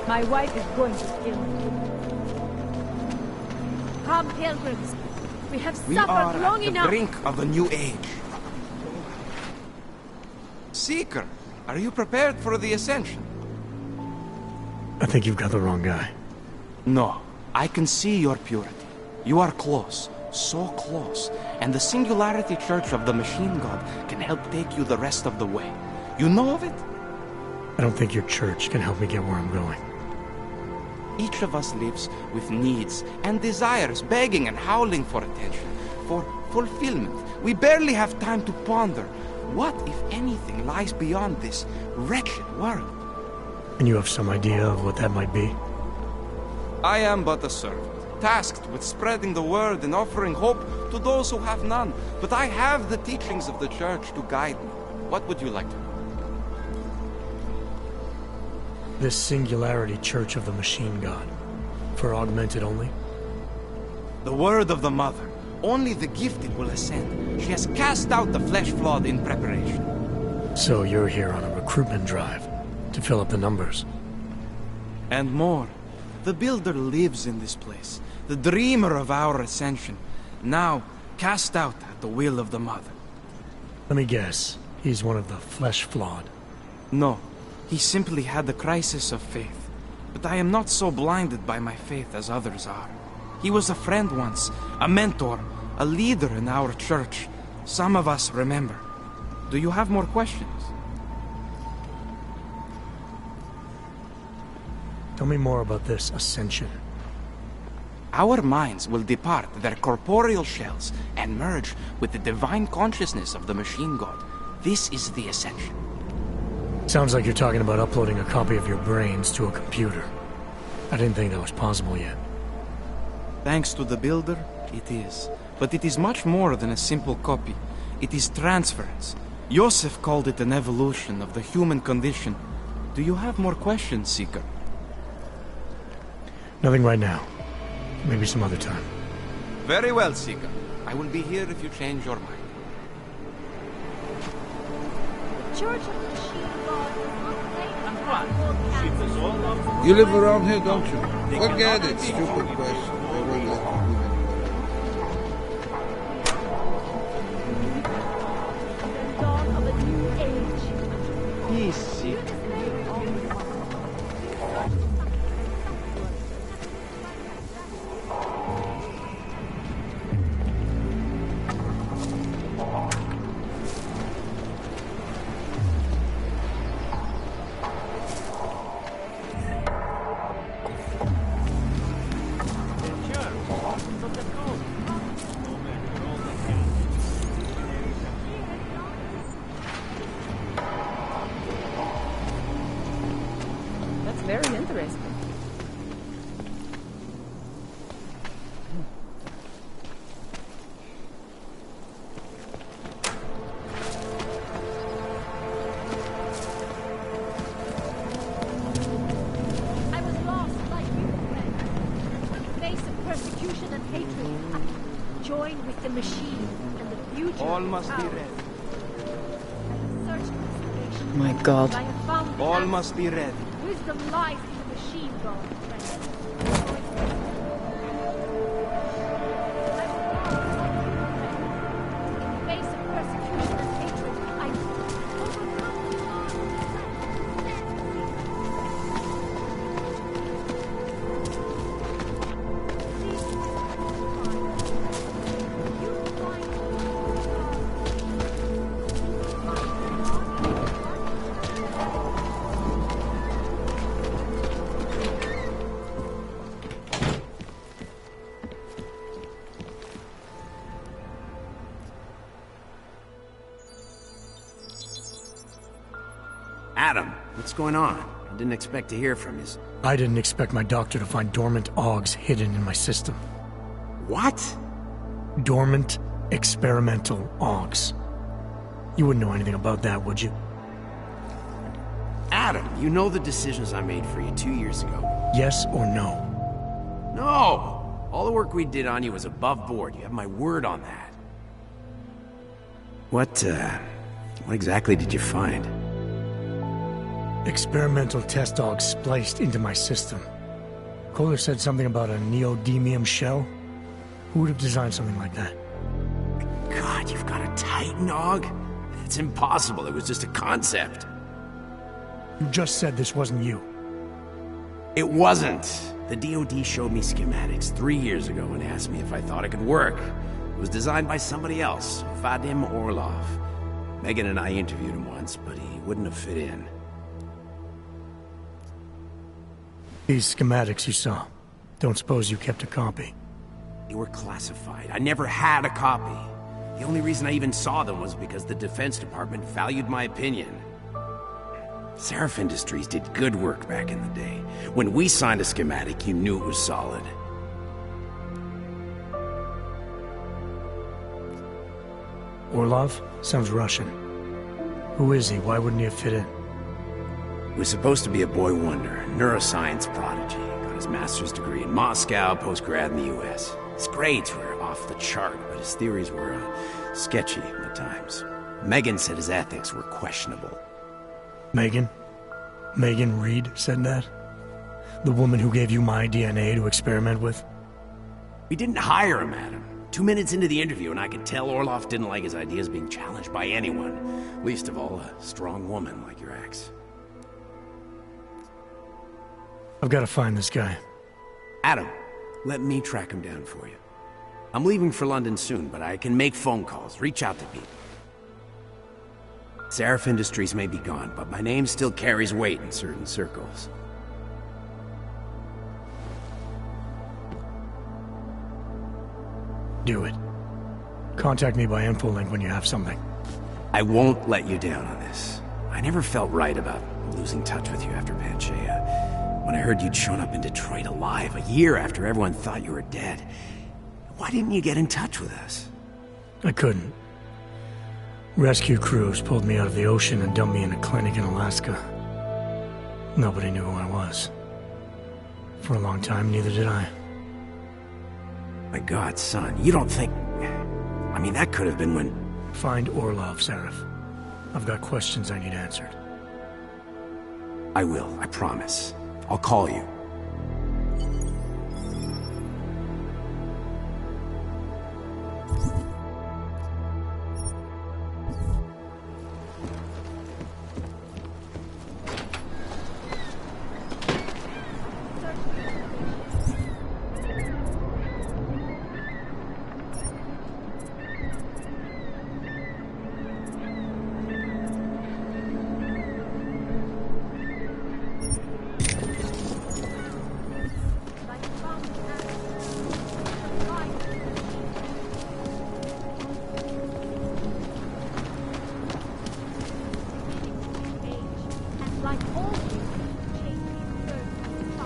My wife is going to kill me. Come, pilgrims. We have suffered long enough. We are at the brink of a new age. Seeker, are you prepared for the Ascension? I think you've got the wrong guy. No, I can see your purity. You are close, so close, and the Singularity Church of the Machine God can help take you the rest of the way. You know of it? I don't think your church can help me get where I'm going. Each of us lives with needs and desires, begging and howling for attention, for fulfillment. We barely have time to ponder what, if anything, lies beyond this wretched world. And you have some idea of what that might be? I am but a servant, tasked with spreading the word and offering hope to those who have none. But I have the teachings of the church to guide me. What would you like to know? This Singularity Church of the Machine God. For augmented only? The word of the Mother. Only the gifted will ascend. She has cast out the flesh-flawed in preparation. So you're here on a recruitment drive, to fill up the numbers. And more. The Builder lives in this place, the dreamer of our ascension, now cast out at the will of the Mother. Let me guess, he's one of the flesh-flawed. No, he simply had a crisis of faith. but I am not so blinded by my faith as others are. He was a friend once, a mentor, a leader in our church. Some of us remember. Do you have more questions? Tell me more about this ascension. Our minds will depart their corporeal shells and merge with the divine consciousness of the machine god. This is the ascension. Sounds like you're talking about uploading a copy of your brains to a computer. I didn't think that was possible yet. Thanks to the Builder, it is. But it is much more than a simple copy. It is transference. Joseph called it an evolution of the human condition. Do you have more questions, Seeker? Nothing right now. Maybe some other time. Very well, Seeker. I will be here if you change your mind. The Church of the Machine God is not playing. You live around here, don't you? Forget it, stupid question. They will let you do The dawn of a new age. Peace, Seeker. That's very interesting. I was lost like you, friend. In the face of persecution and hatred, I joined with the machine and the future. All of must be power. read. I have searched for salvation. My God. I have found the All answer. must be read. Wisdom lies in the machine, God, friend. In the face of persecution and hatred, I overcome the law. Adam, what's going on? I didn't expect to hear from you. I didn't expect my doctor to find dormant augs hidden in my system. What? Dormant experimental augs. You wouldn't know anything about that, would you? Adam, you know the decisions I made for you 2 years ago. Yes or no? No! All the work we did on you was above board. You have my word on that. What exactly did you find? Experimental test augs spliced into my system. Kohler said something about a neodymium shell. Who would have designed something like that? God, you've got a Titan Aug? It's impossible. It was just a concept. You just said this wasn't you. It wasn't. The DoD showed me schematics 3 years ago and asked me if I thought it could work. It was designed by somebody else, Vadim Orlov. Megan and I interviewed him once, but he wouldn't have fit in. These schematics you saw. Don't suppose you kept a copy. They were classified. I never had a copy. The only reason I even saw them was because the Defense Department valued my opinion. Seraph Industries did good work back in the day. When we signed a schematic, you knew it was solid. Orlov? Sounds Russian. Who is he? Why wouldn't he have fit in? He was supposed to be a boy wonder, neuroscience prodigy. Got his master's degree in Moscow, post-grad in the U.S. His grades were off the chart, but his theories were sketchy at times. Megan said his ethics were questionable. Megan? Megan Reed said that? The woman who gave you my DNA to experiment with? We didn't hire him, Adam. 2 minutes into the interview, and I could tell Orlov didn't like his ideas being challenged by anyone. Least of all, a strong woman like your ex. I've got to find this guy. Adam, let me track him down for you. I'm leaving for London soon, but I can make phone calls, reach out to people. Seraph Industries may be gone, but my name still carries weight in certain circles. Do it. Contact me by infolink when you have something. I won't let you down on this. I never felt right about losing touch with you after Panchaea. When I heard you'd shown up in Detroit alive, a year after everyone thought you were dead. Why didn't you get in touch with us? I couldn't. Rescue crews pulled me out of the ocean and dumped me in a clinic in Alaska. Nobody knew who I was. For a long time, neither did I. My God, son, you don't think... I mean, that could have been when... Find Orlov, Seraph. I've got questions I need answered. I will, I promise. I'll call you.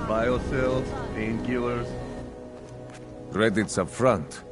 Biocells, painkillers. Credits up front.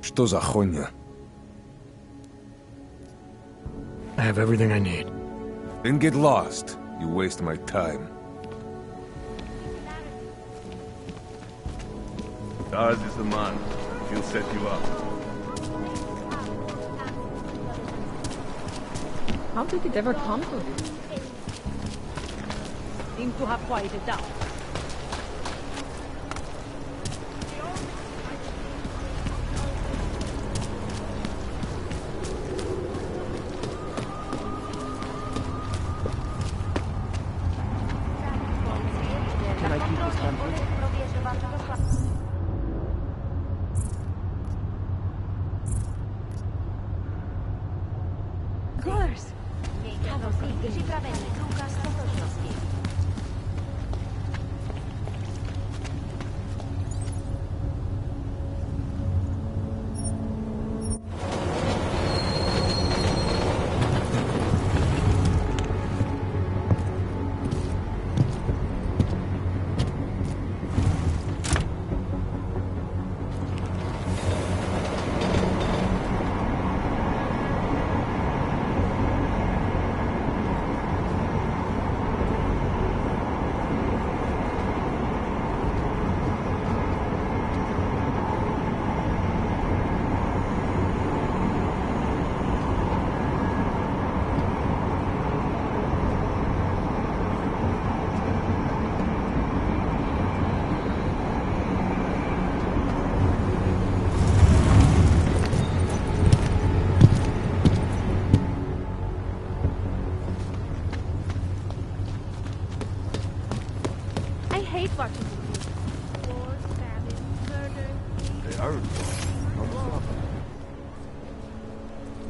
Что за хуйня? I have everything I need. Then get lost. You waste my time. Dars is the man. He'll set you up. How did it ever come to this? Seem to have quieted down. Can I keep this country? Of course.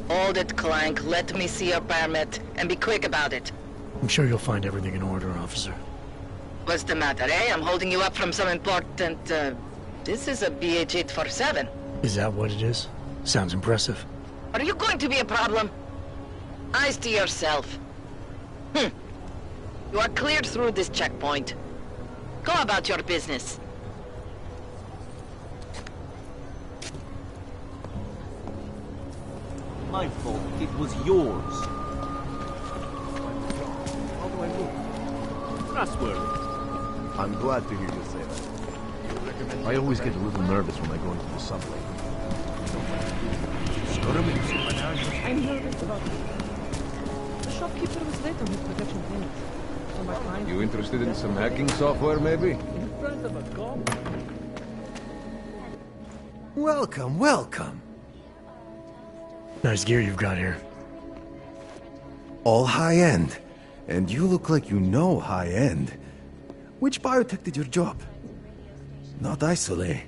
Hold it, Clank. Let me see your permit, and be quick about it. I'm sure you'll find everything in order, officer. What's the matter, eh? I'm holding you up from some important, This is a BH-847. Is that what it is? Sounds impressive. Are you going to be a problem? Eyes to yourself. You are cleared through this checkpoint. Go about your business. My fault. It was yours. How do I look? Trustworthy. I'm glad to hear you say that. I always get a little nervous when I go into the subway. I'm nervous about it. The shopkeeper was late on his production payment. So my client... You interested in some hacking software, maybe? In front of a cop? Welcome, welcome. Nice gear you've got here. All high-end. And you look like you know high-end. Which biotech did your job? Not Isolate.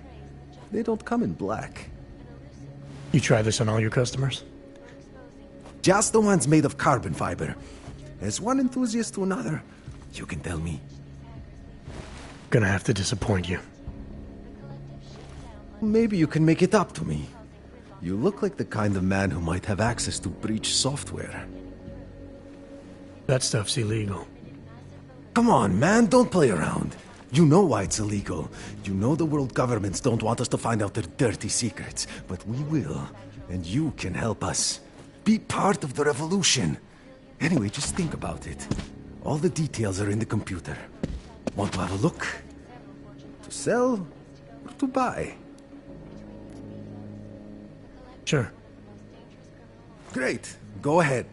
They don't come in black. You try this on all your customers? Just the ones made of carbon fiber. As one enthusiast to another, you can tell me. Gonna have to disappoint you. Maybe you can make it up to me. You look like the kind of man who might have access to breach software. That stuff's illegal. Come on, man, don't play around. You know why it's illegal. You know the world governments don't want us to find out their dirty secrets. But we will, and you can help us. Be part of the revolution. Anyway, just think about it. All the details are in the computer. Want to have a look? To sell or to buy? Sure. Great. Go ahead.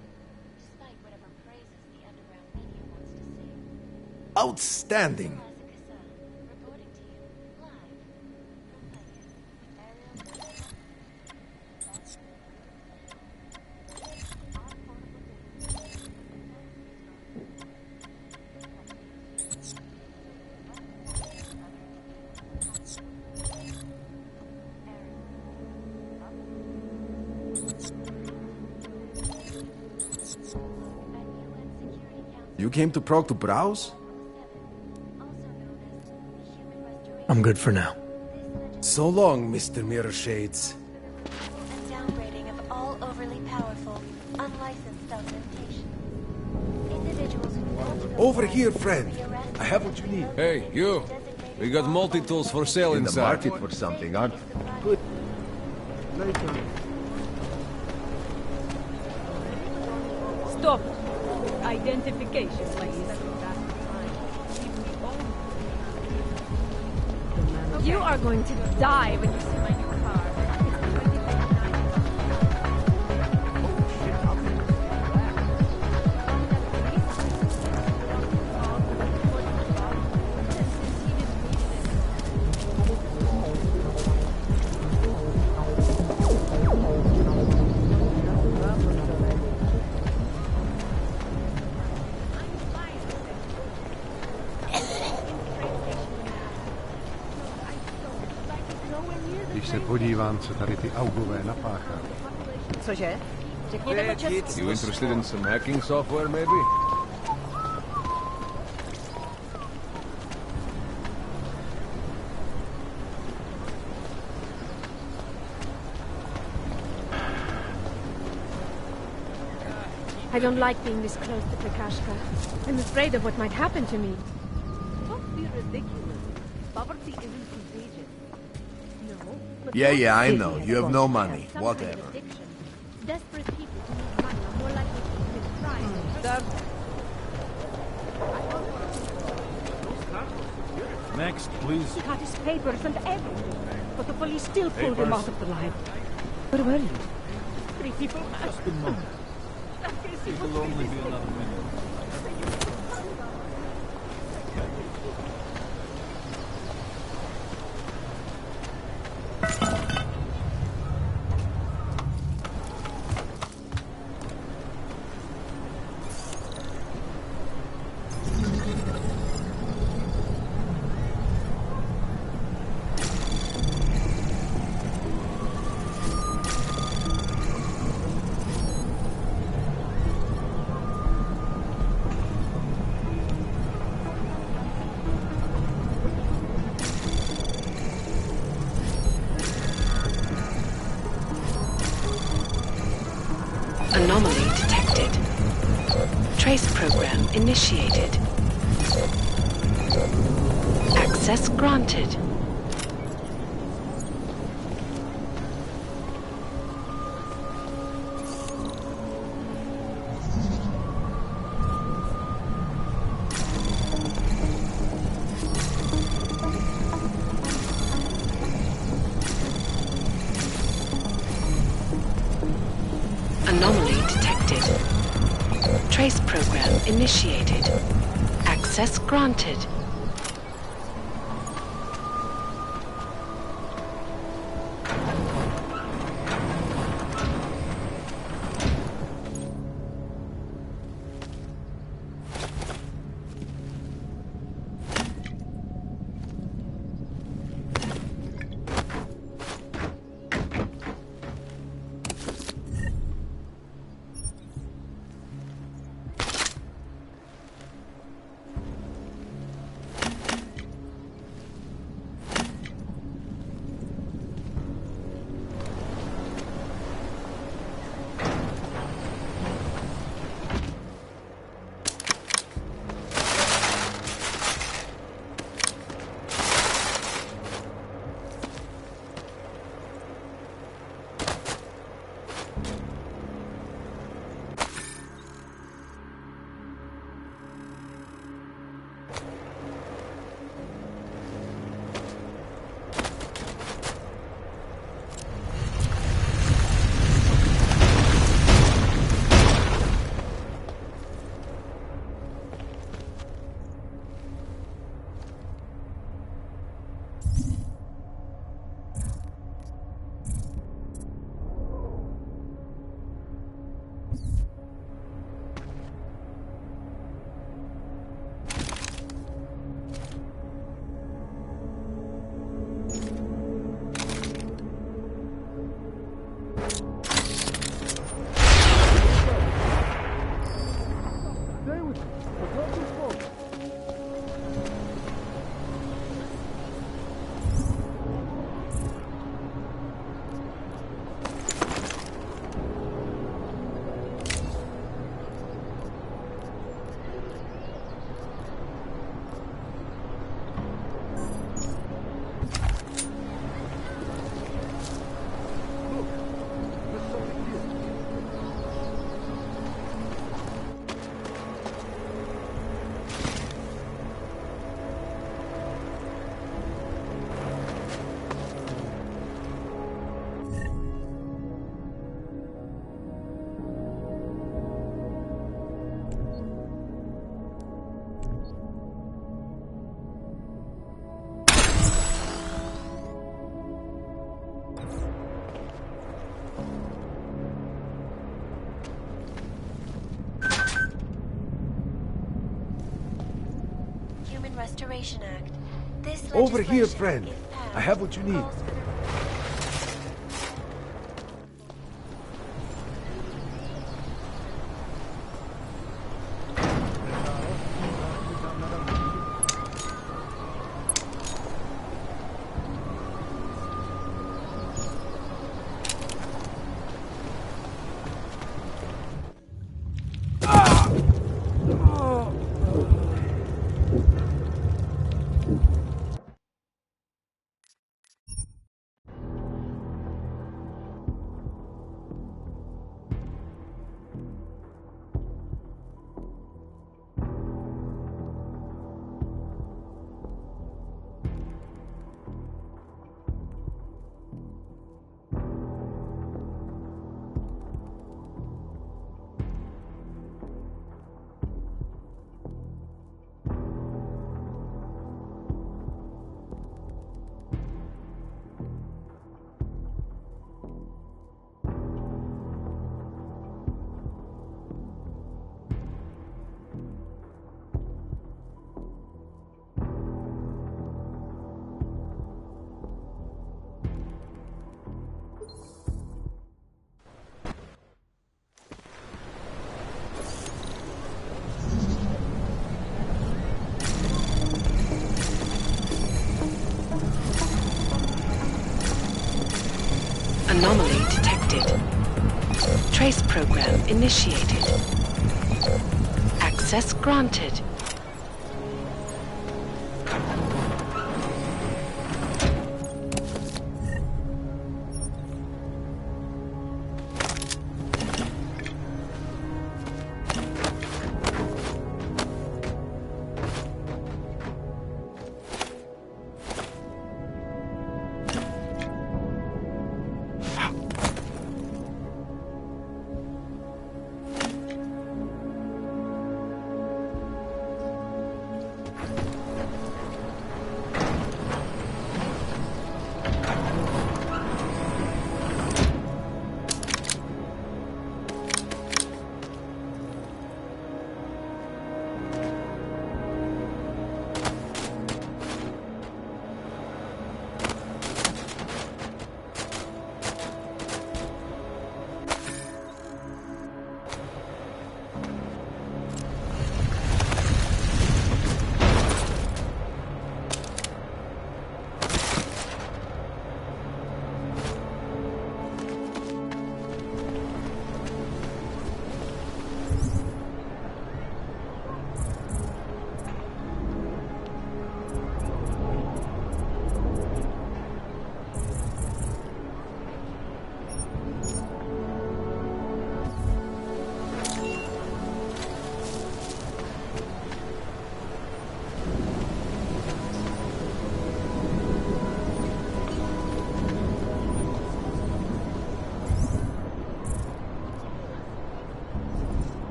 Outstanding. You came to Prague to browse? I'm good for now. So long, Mr. Mirror Shades. And downgrading of all overly powerful, unlicensed augmentation. Individuals who don't know Over here, friend. I have what you need. Hey, you. We got multi-tools for sale In the inside. market for something, aren't Good. Later. Stop. Identification, please. You are going to die when you see my new car. Když se podívám, co tady ty augové napáchali. Cože? Řekněte to česky. You interested in some hacking software, maybe? I don't like being this close to Prakashka. I'm afraid of what might happen to me. Don't be ridiculous. Poverty isn't contagious. No. But Yeah, I most know. cities You have have no some money. kind of Whatever. addiction. Desperate people who need money are more likely to commit crime. Next, please. He got his papers and everything, but the police still pulled him out of the line. Where were you? 3 people. Just a moment. It will only be another minute. initiated. Access granted. Anomaly detected. Trace program initiated. Access granted. Restoration Act. This Over here, legislation, friend. if passed, I have what you need. calls for the Anomaly detected. Trace program initiated. Access Access granted.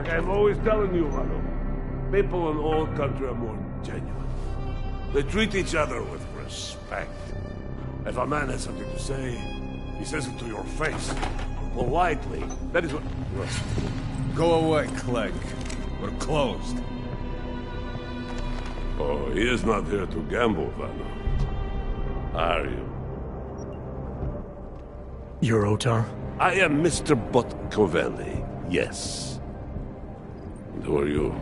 I'm always telling you, Vano, people in all country are more genuine. They treat each other with respect. If a man has something to say, he says it to your face. Politely. That is what... Go away, Clegg. We're closed. Oh, he is not here to gamble, Vano. Are you? You're Otar? I am Mr. Botkovelli, yes. And who are you?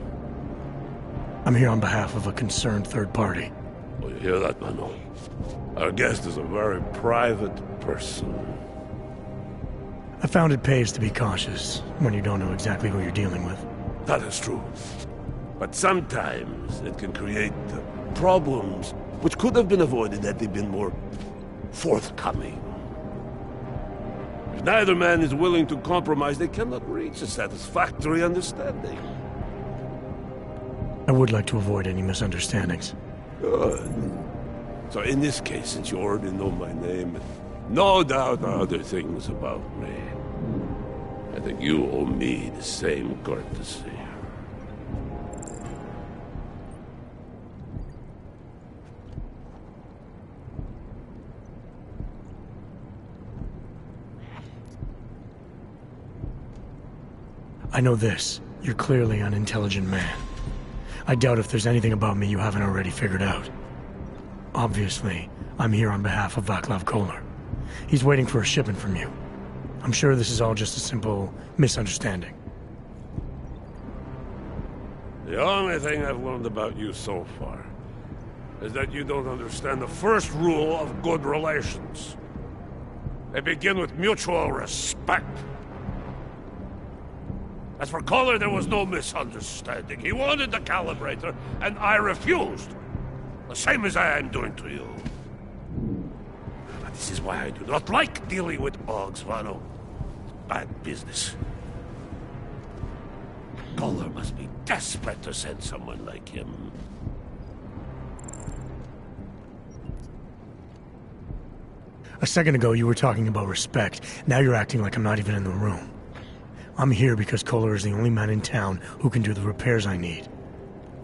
I'm here on behalf of a concerned third party. Oh, you hear that, Vano? Our guest is a very private person. I found it pays to be cautious when you don't know exactly who you're dealing with. That is true. But sometimes it can create problems which could have been avoided had they been more forthcoming. If neither man is willing to compromise, they cannot reach a satisfactory understanding. I would like to avoid any misunderstandings. Good. So in this case, since you already know my name, no doubt other things about me, I think you owe me the same courtesy. I know this. You're clearly an intelligent man. I doubt if there's anything about me you haven't already figured out. Obviously, I'm here on behalf of Vaclav Kolar. He's waiting for a shipment from you. I'm sure this is all just a simple misunderstanding. The only thing I've learned about you so far is that you don't understand the first rule of good relations. They begin with mutual respect. As for Kolar, there was no misunderstanding. He wanted the calibrator, and I refused. The same as I am doing to you. But this is why I do not like dealing with Ogs, Vano. Bad business. Kolar must be desperate to send someone like him. A second ago, you were talking about respect. Now you're acting like I'm not even in the room. I'm here because Kohler is the only man in town who can do the repairs I need.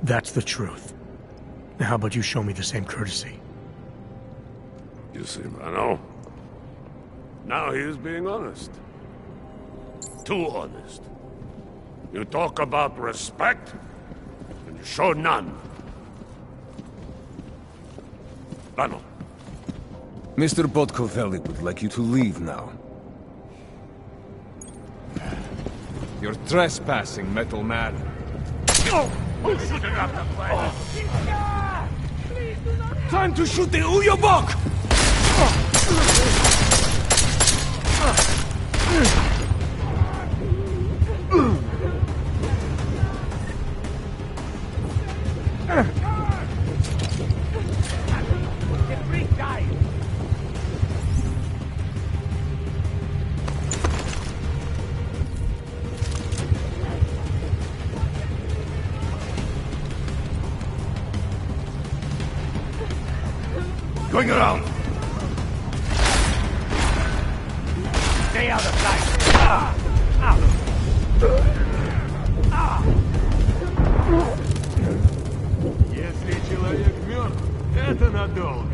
That's the truth. Now how about you show me the same courtesy? You see, Mano? Now he is being honest. Too honest. You talk about respect, and you show none. Mano. Mr. Podkoveli would like you to leave now. You're trespassing, Metal Man. Who's shooting up the place? Time to shoot the Uyobok! Going around. Stay out of sight. Если человек мертв, это надолго.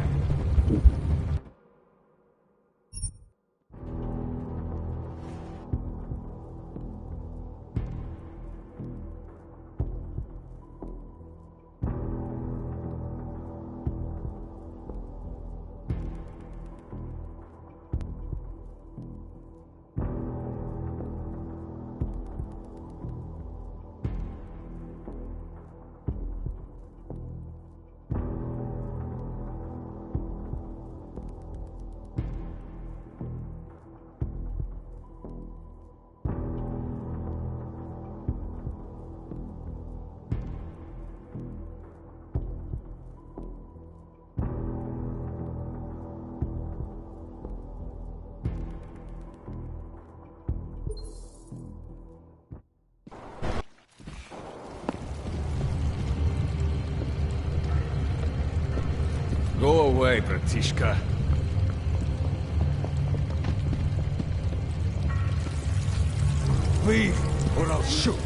Go away, bratishka. Leave, or I'll shoot.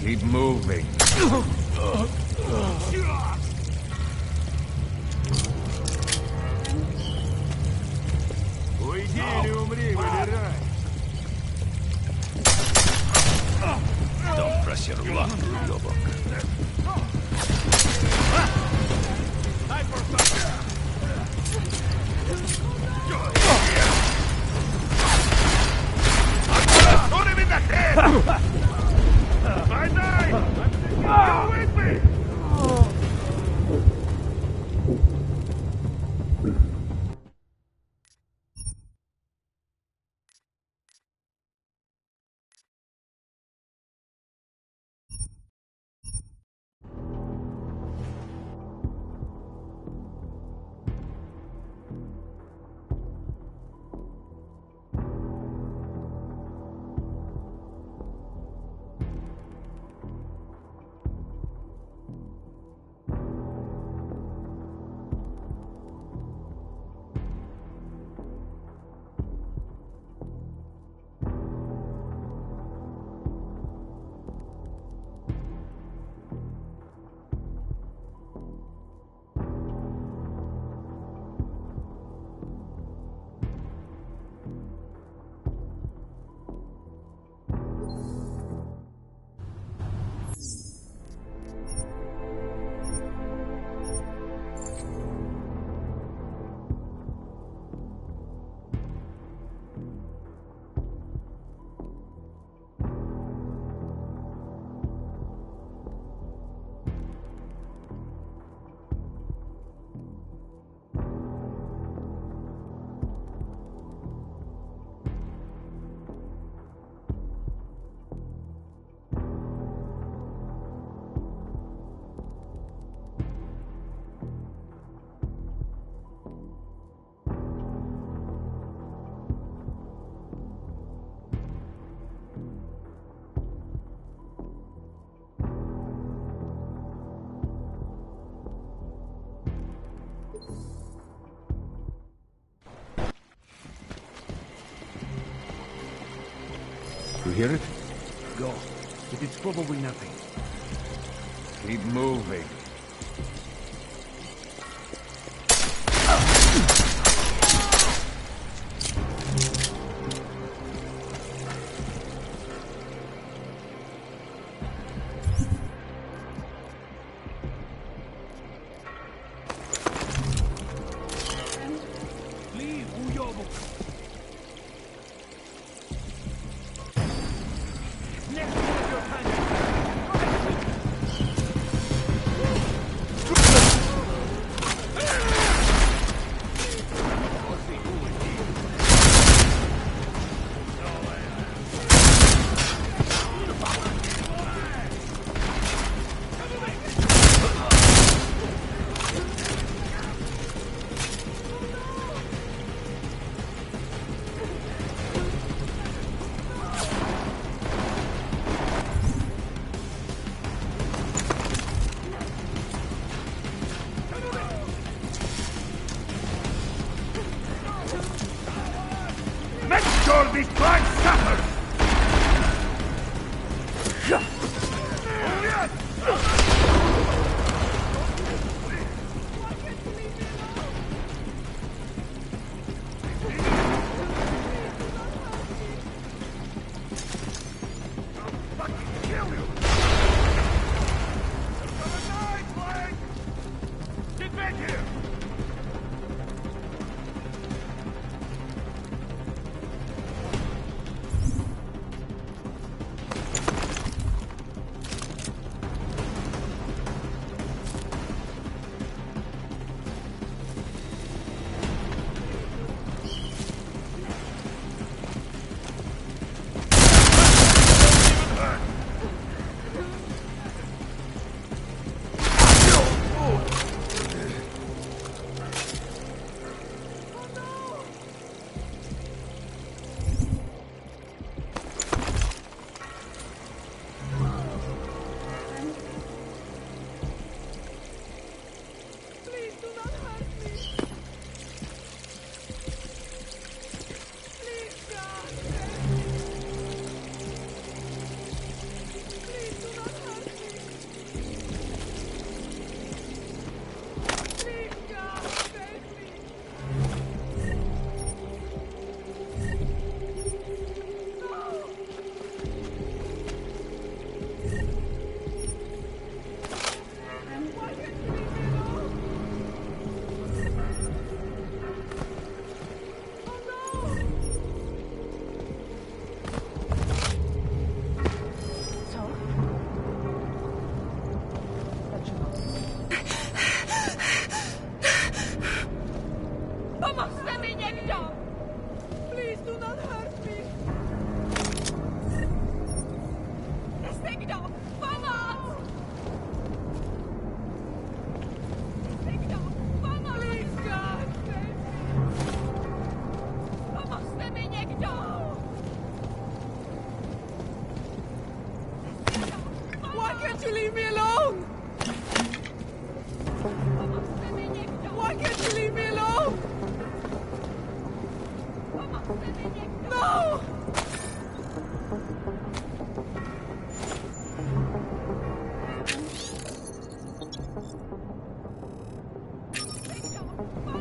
Keep moving. Уйди или умри, выбирай. Don't press your luck, Uyobok. Shoot him in the head! I die! You're with me! hear it? Go. But it's probably nothing. Keep moving. These flags suffer! Get back here!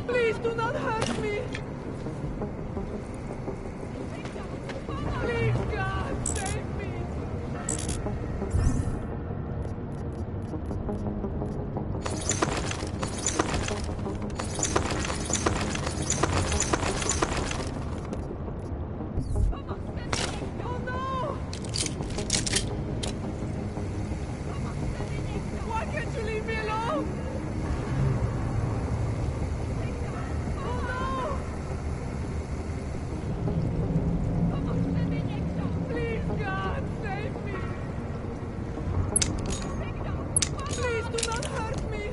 Please do not hurt me! Please, God, save me! Oh no! Why can't you leave me alone? Please, God, save me! Please do not hurt me!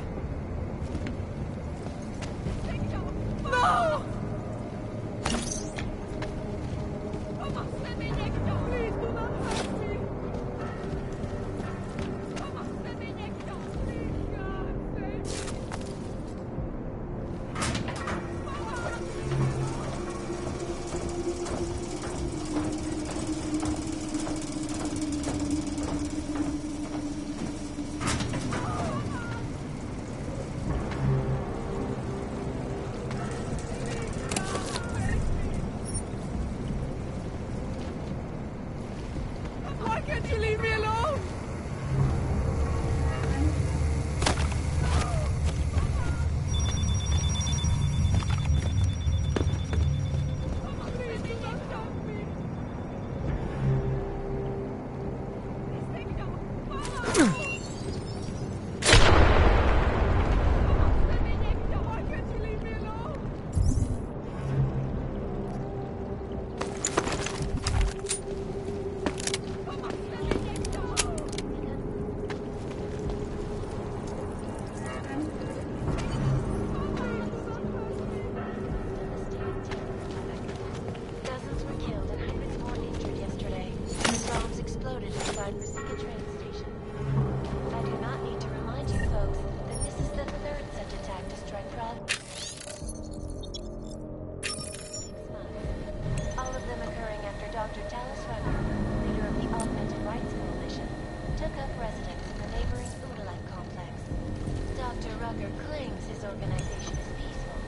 Tucker claims his organization is peaceful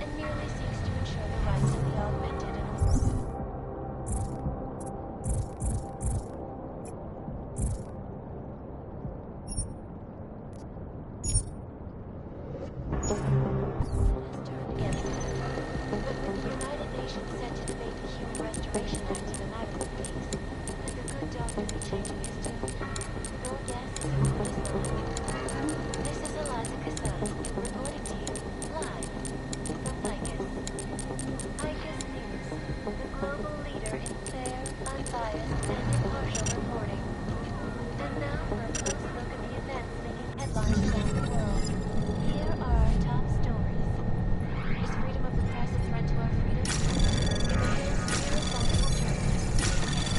and merely seeks to ensure the rights of the augmented and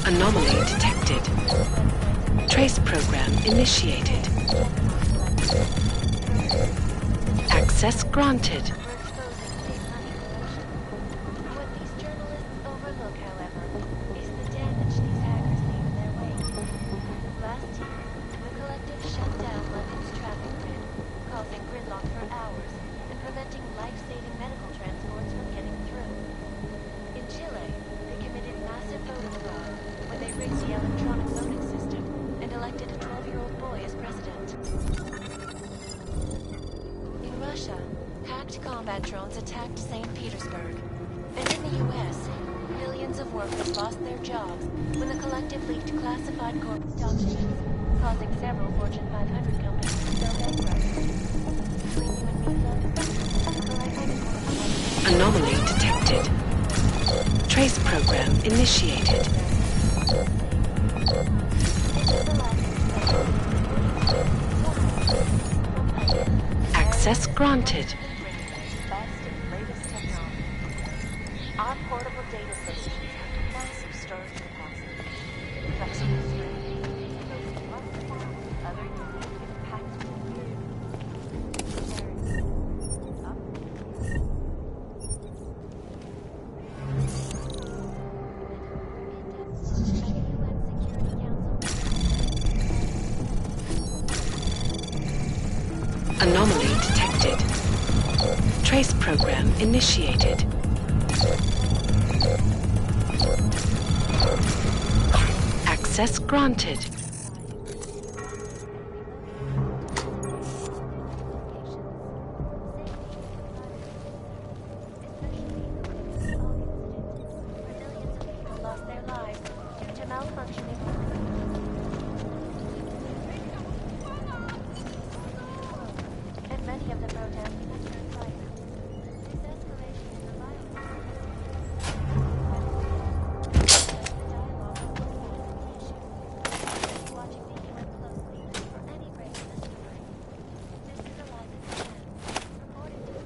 Anomaly detected. Trace program initiated. Access granted. What these journalists overlook, however, is the damage these hackers leave in their wake. Last year, the Collective shut down London's traffic grid, causing gridlock for hours and preventing life-saving medical transports from getting through. In Chile, they committed massive voter fraud when they rigged the electronic voting system and elected a 12-year-old boy as president. In Russia, hacked combat drones attacked St. Petersburg. And in the U.S., millions of workers lost their jobs when the Collective leaked classified corporate documents, causing several Fortune 500 companies to go bankrupt. Between you and me, though, Anomaly detected. Trace program initiated. Access granted. Our portable data systems have massive storage capacity, flexible screen, other unique impactful Anomaly detected. Trace program initiated. Access granted. lost their lives due to malfunctioning. And many of the protests have turned violent. This escalation in the violence watching the UN closely for any break in the story. This is a live event reported to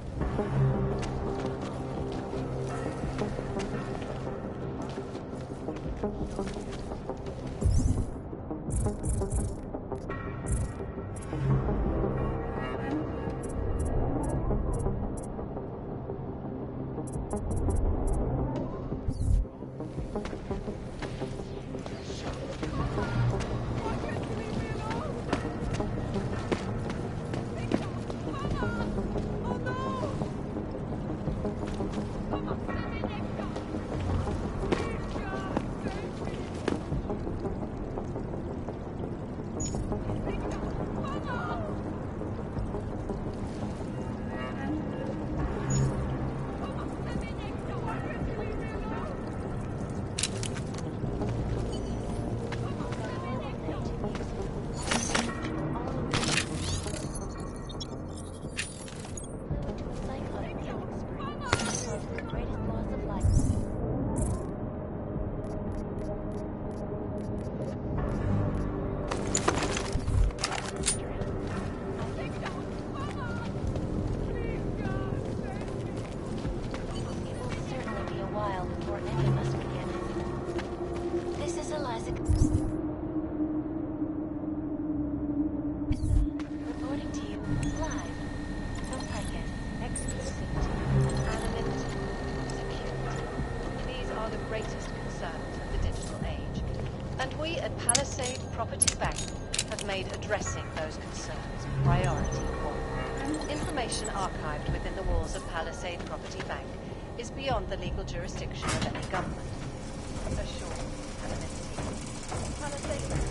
reporting to you live from Tychus. Exclusivity, anonymity, security. These are the greatest concerns of the digital age. And we at Palisade Property Bank have made addressing those concerns priority one. Information information archived within the walls of Palisade Property Bank is beyond the legal jurisdiction of any government. Assured anonymity. Palisade.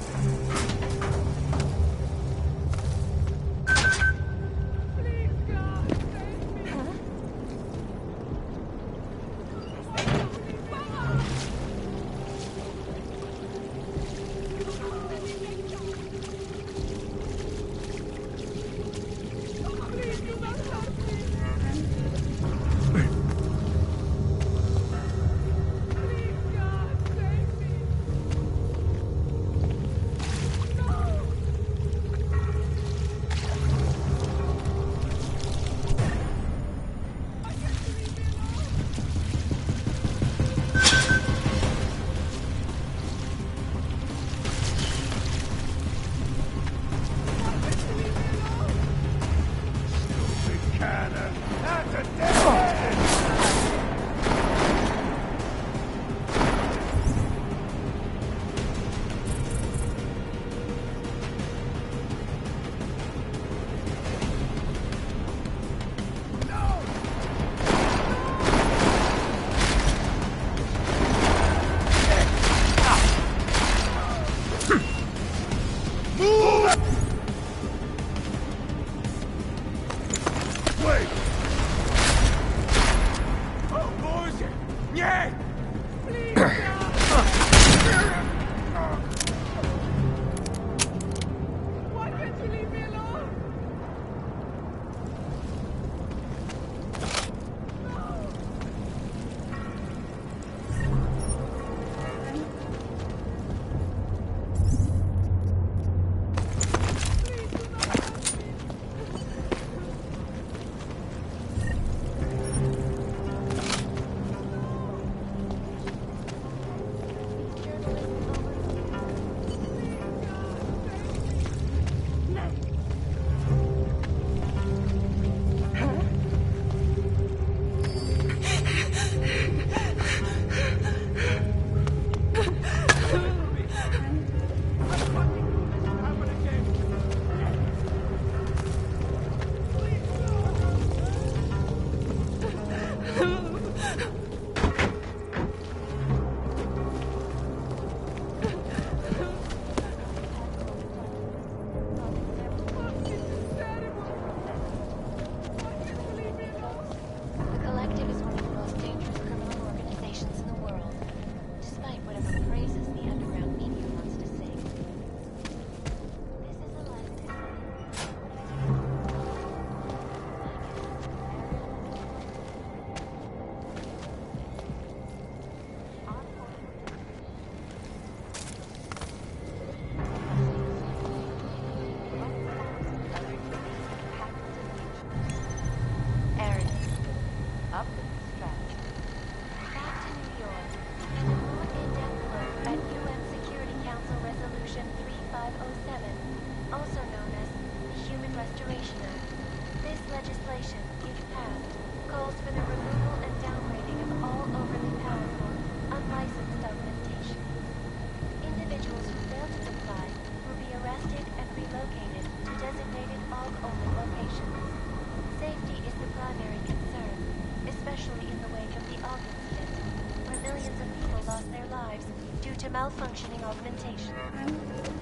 Malfunctioning augmentation.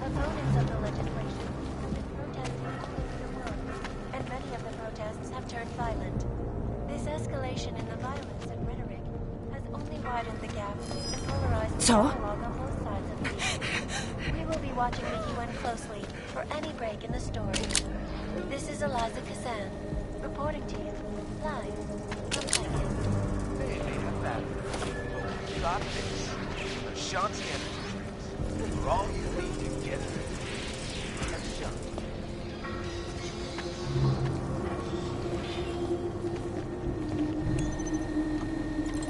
Opponents of the legislation have been protesting all over the world, and many of the protests have turned violent. This escalation in the violence and rhetoric has only widened the gap and polarized the dialogue on both sides of the issue. We will be watching the UN closely for any break in the story. This is Eliza Kazan, reporting to you, live from Paris. You got this. Ashanti Entertainment. For all you need to get it. Ashanti.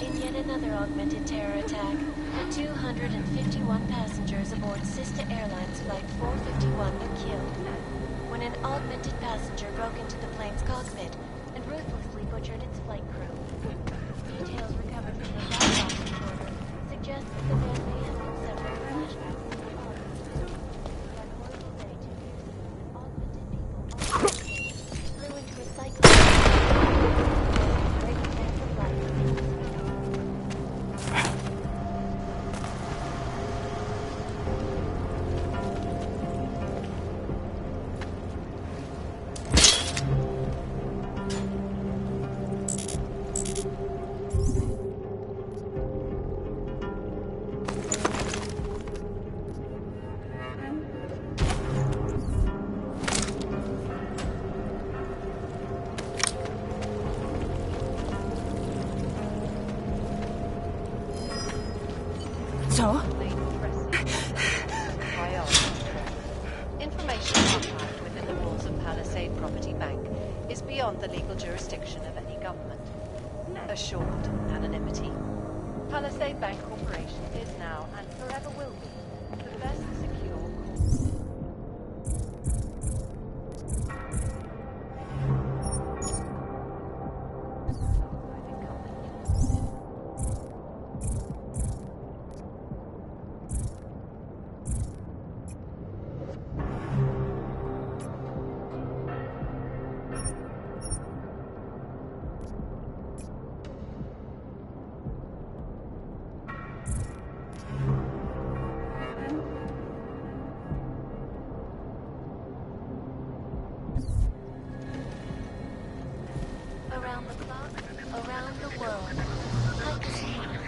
In yet another augmented terror attack, the 251 passengers aboard Sister Airlines Flight 451 were killed when an augmented passenger broke into the plane's cockpit and ruthlessly butchered its flight crew. Details recovered from the black box recorder suggest that the man may have been suffering flashbacks of the that horrible day 2 years ago when augmented people flew into a cyclone Property Bank is beyond the legal jurisdiction of any government. Assured anonymity. Palisade Bank Corporation is now and forever will be the best secure Around the clock, around the world. Like a snake.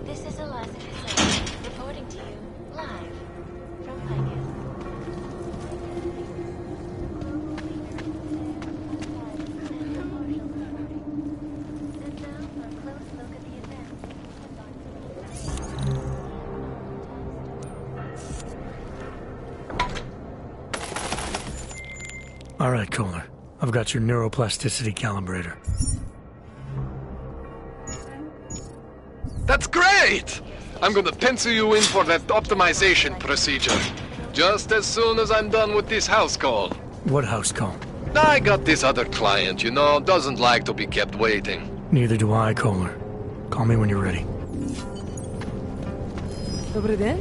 This is Eliza Cassell, reporting to you, live, from Vegas. And now for a close look at the events. All right, Kohler. I've got your neuroplasticity calibrator. That's great! I'm gonna pencil you in for that optimization procedure. Just as soon as I'm done with this house call. What house call? I got this other client, you know, doesn't like to be kept waiting. Neither do I, Kohler. Call me when you're ready. Добрий день.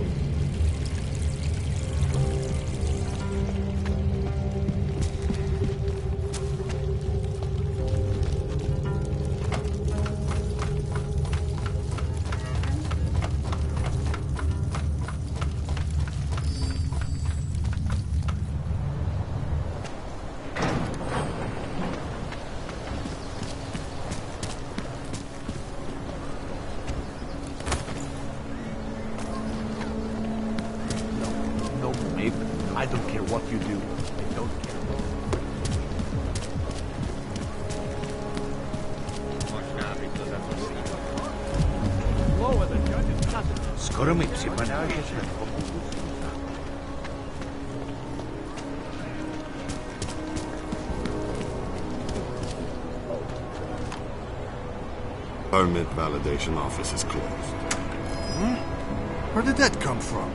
No, babe. I don't care what you do. I don't care. Скоро ми всі поляжемо. Permit validation office is closed. Where did that come from?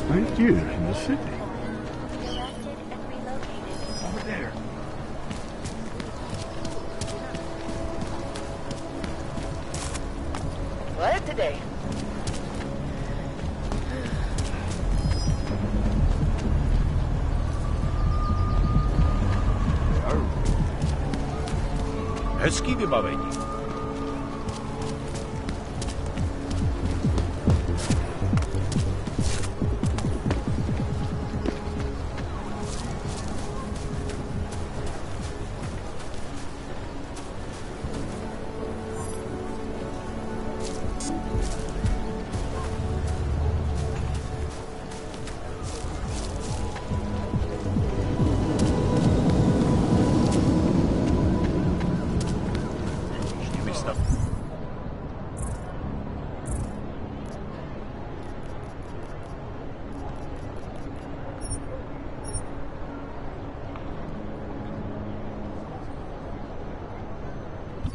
Right here in the city. Arrested and relocated. Over there. What today? Hezký vybavení.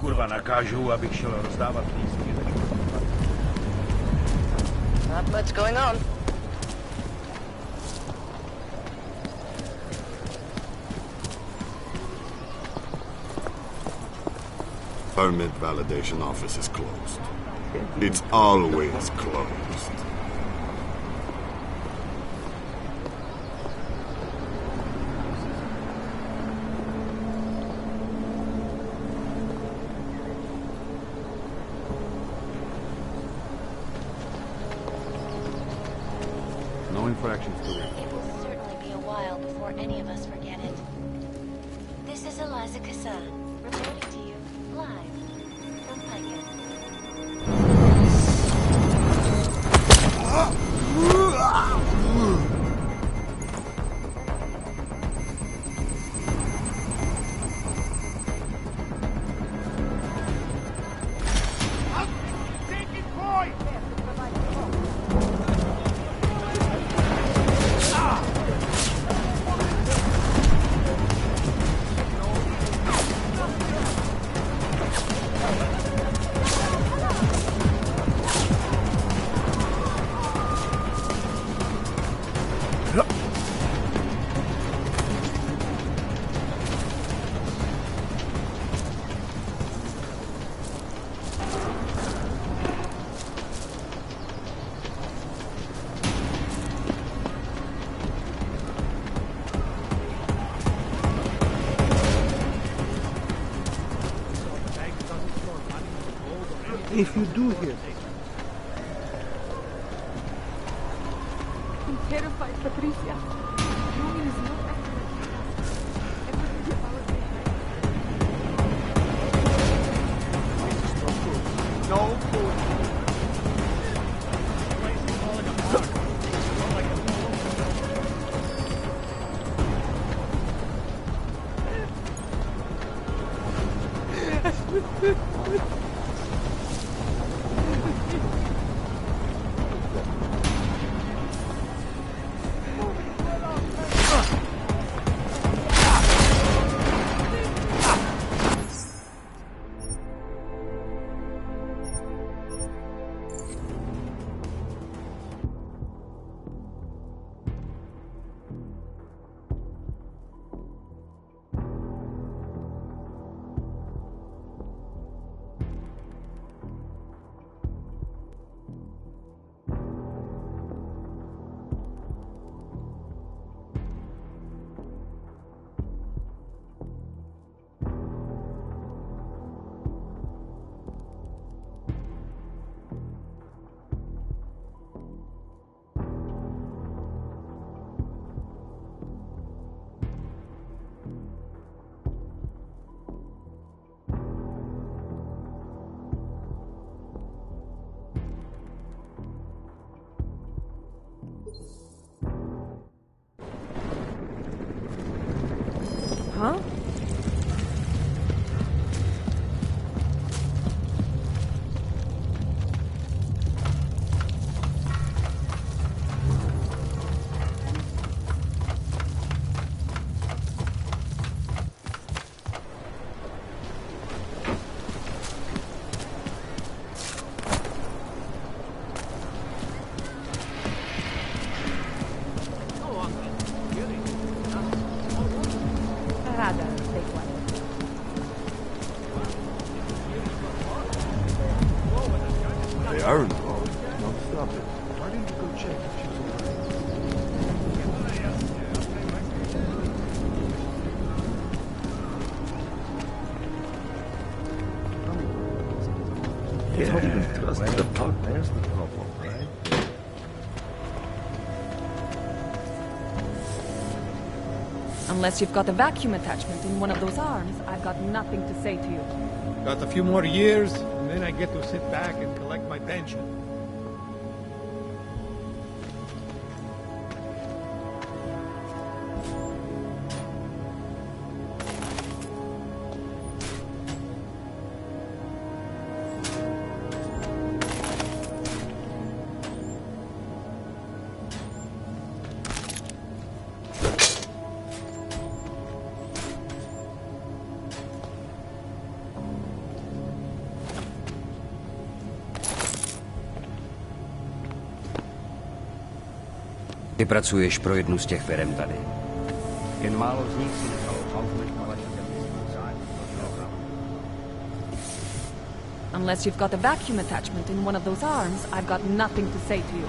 kurva nakážu, abych šel rozdávat lístky. Not much going on. Permit validation office is closed. It's always closed. No infractions to it. It will certainly be a while before any of us forget it. This is Eliza Kassan, reporting to you live from Piken. If you do hear I'm terrified, Patricia. Roman is not no food. Huh? They are involved. Now stop it. Why didn't you go check if she's alright? Yeah, don't even trust the pug. There's the problem, right? Unless you've got a vacuum attachment in one of those arms, I've got nothing to say to you. Got a few more years, and then I get to sit back and collect my pension. Ty pracuješ pro jednu z těch firem tady. Jen málo z nich si nechalo pauzu na vaši zájem. Unless you've got a vacuum attachment in one of those arms, I've got nothing to say to you.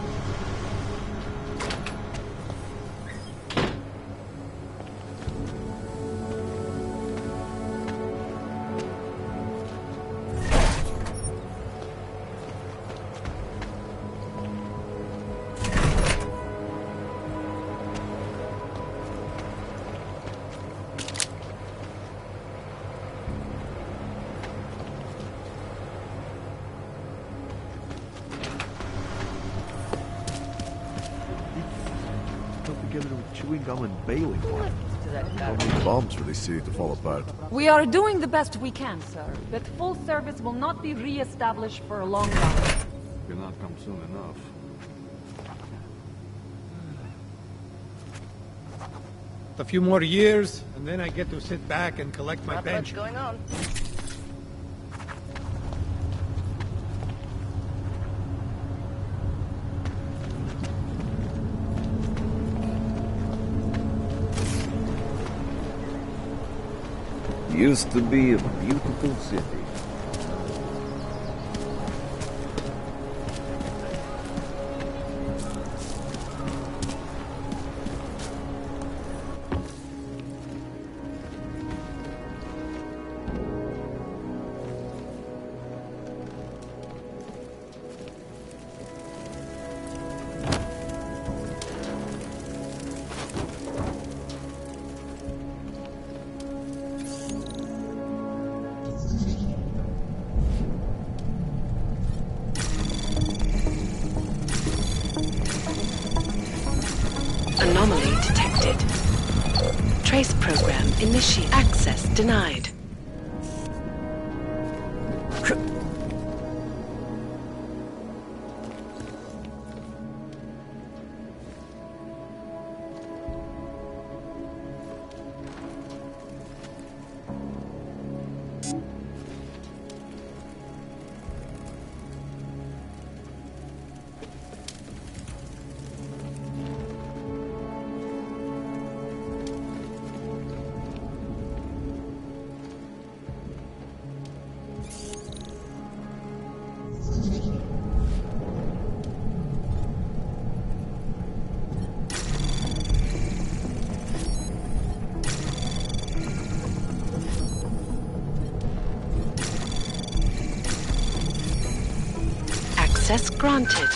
Chewing gum and bailing wire. Don't need bombs for this city to fall apart. We are doing the best we can, sir, but full service will not be re-established for a long time. Cannot come soon enough. A few more years, and then I get to sit back and collect my pension. Not much going on. Used to be a beautiful city. Anomaly detected. Trace program initiate. Access denied. Access granted.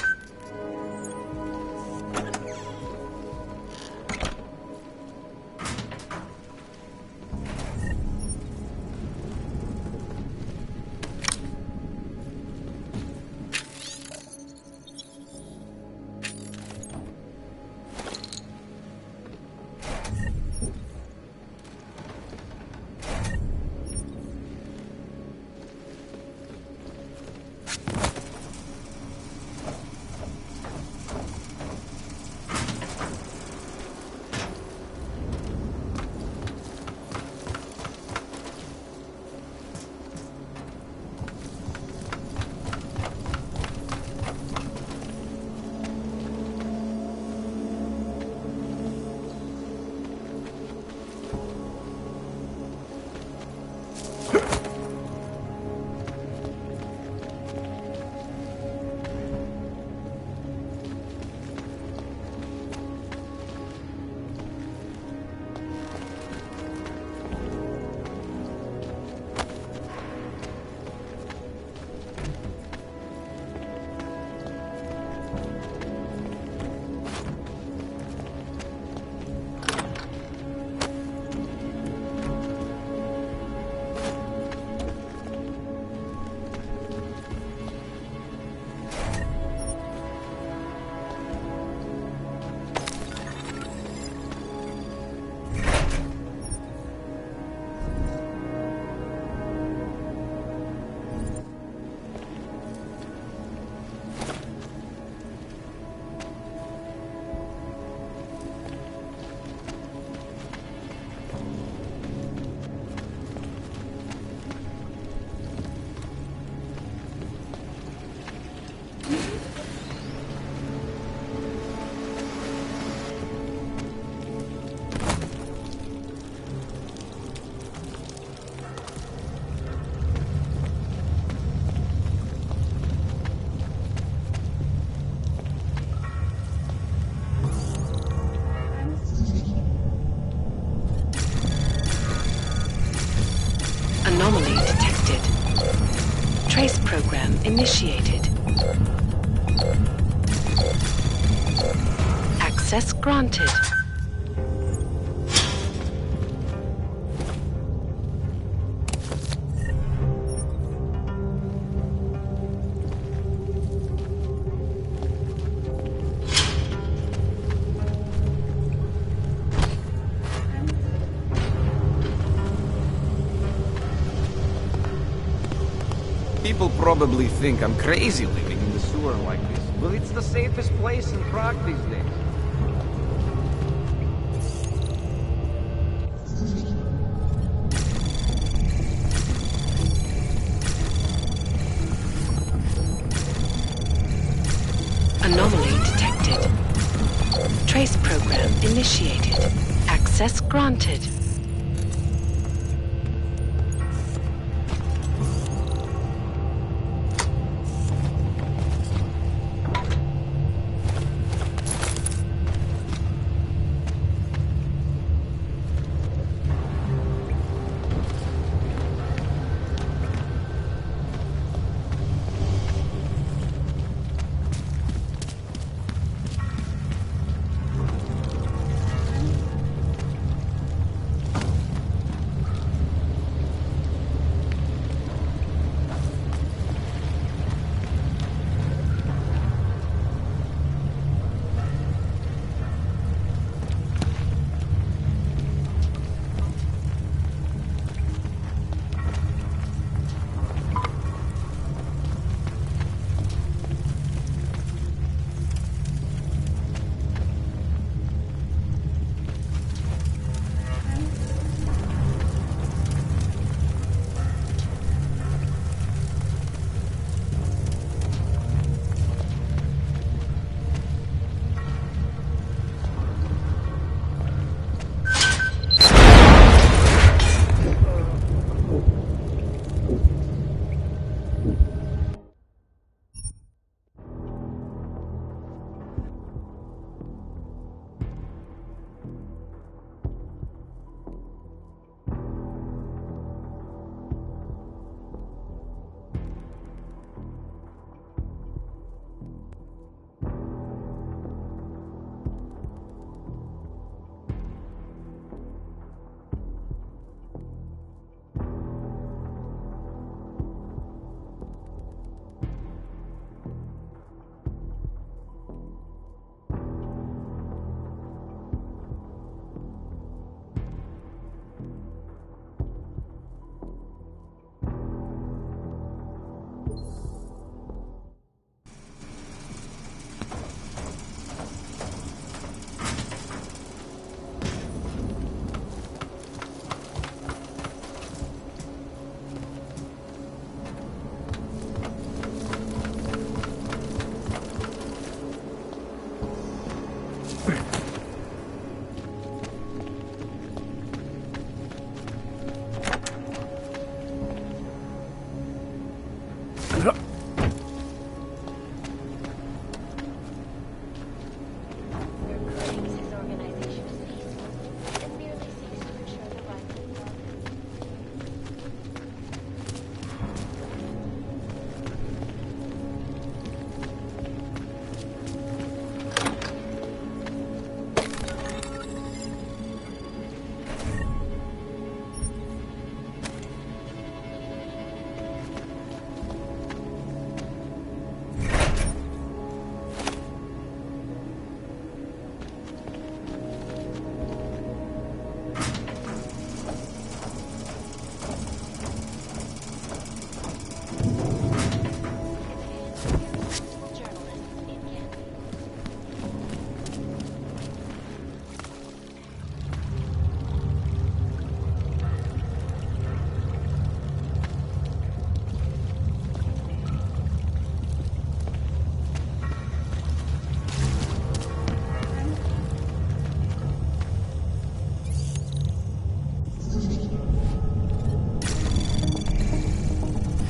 Trace program initiated. Access granted. People probably think I'm crazy living in the sewer like this. Well, it's the safest place in Prague these days. Anomaly detected. Trace program initiated. Access granted.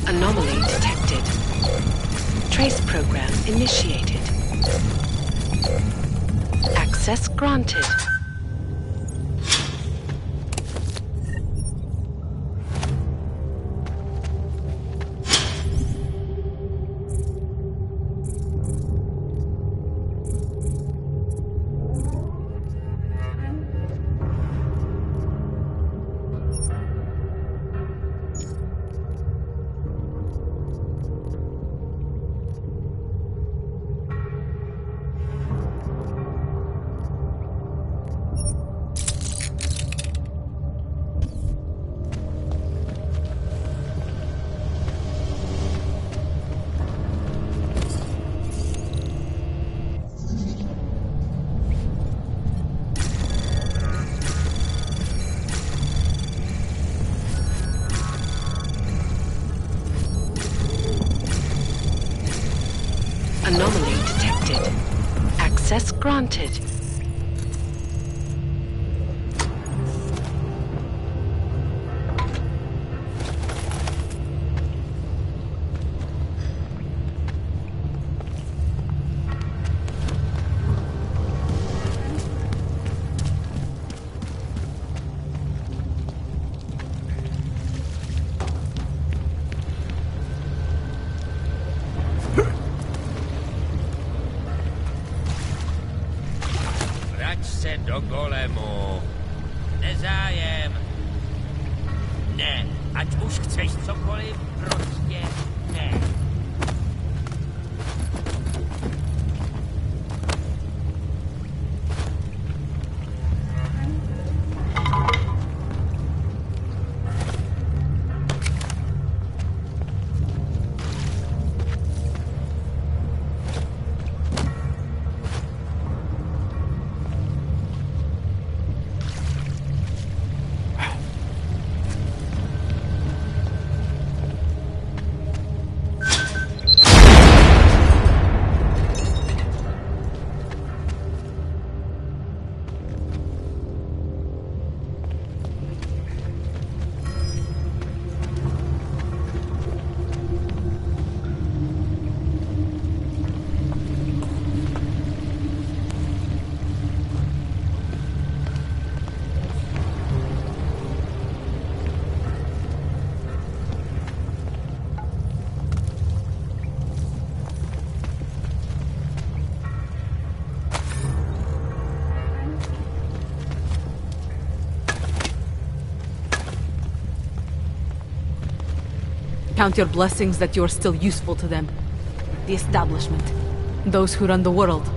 Anomaly detected. Trace program initiated. Access granted. Anomaly detected. Access granted. Vrať se do golemu. Nezájem. Ne, ať už chceš cokoliv, prostě ne. Count your blessings that you're still useful to them. The establishment. Those who run the world.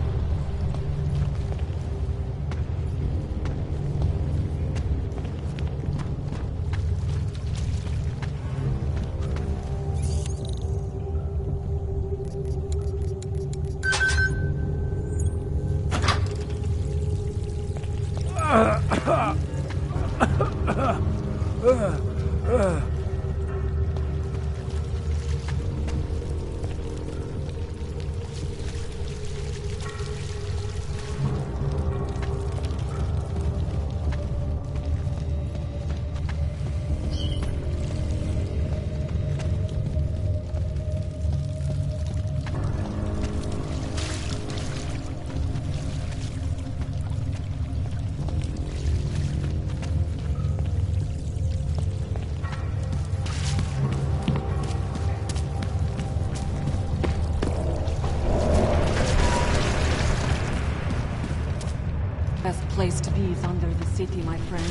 Best place to be is under the city, my friend.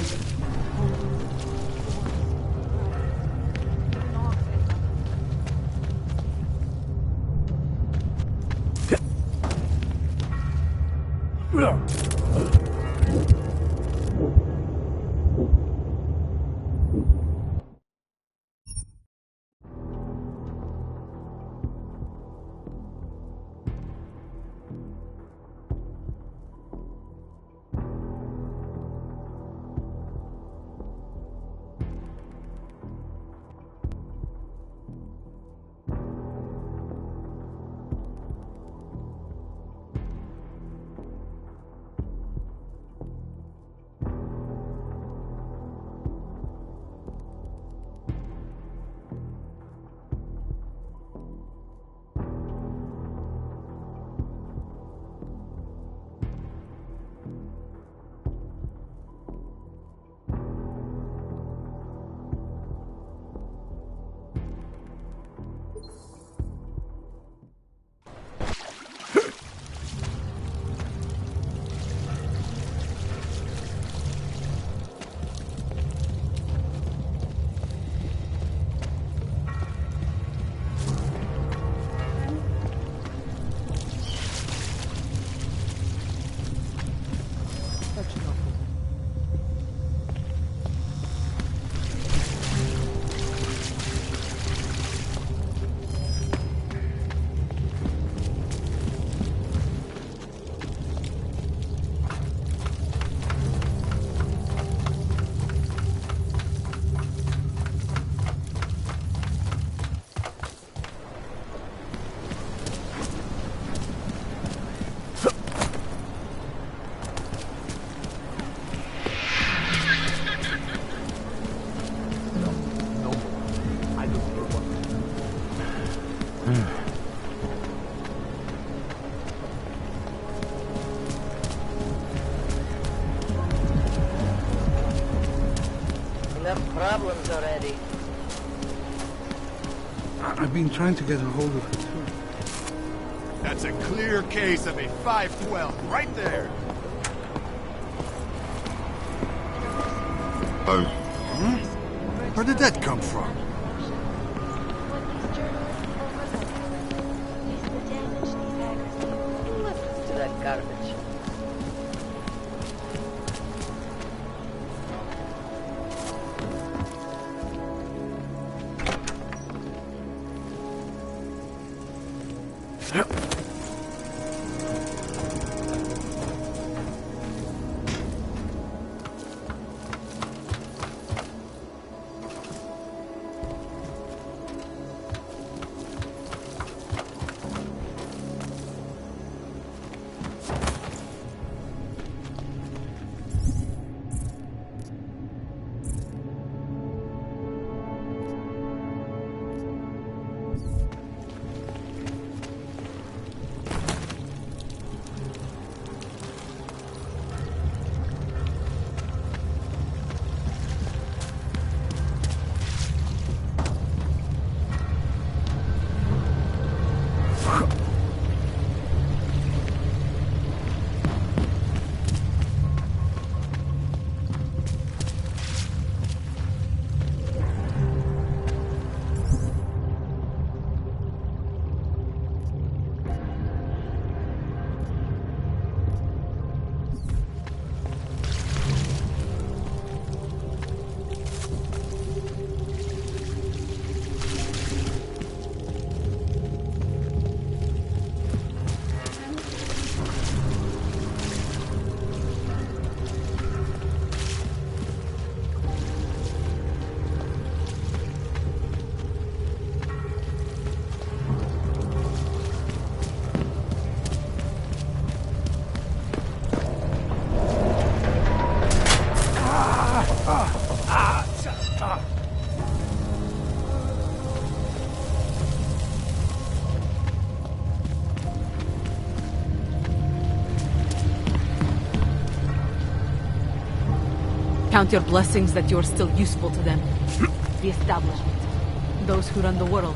Enough problems already. I've been trying to get a hold of her too. That's a clear case of a 512, right there. Where did that come from? Who listens to that garbage? Count your blessings that you're still useful to them. The establishment. Those who run the world.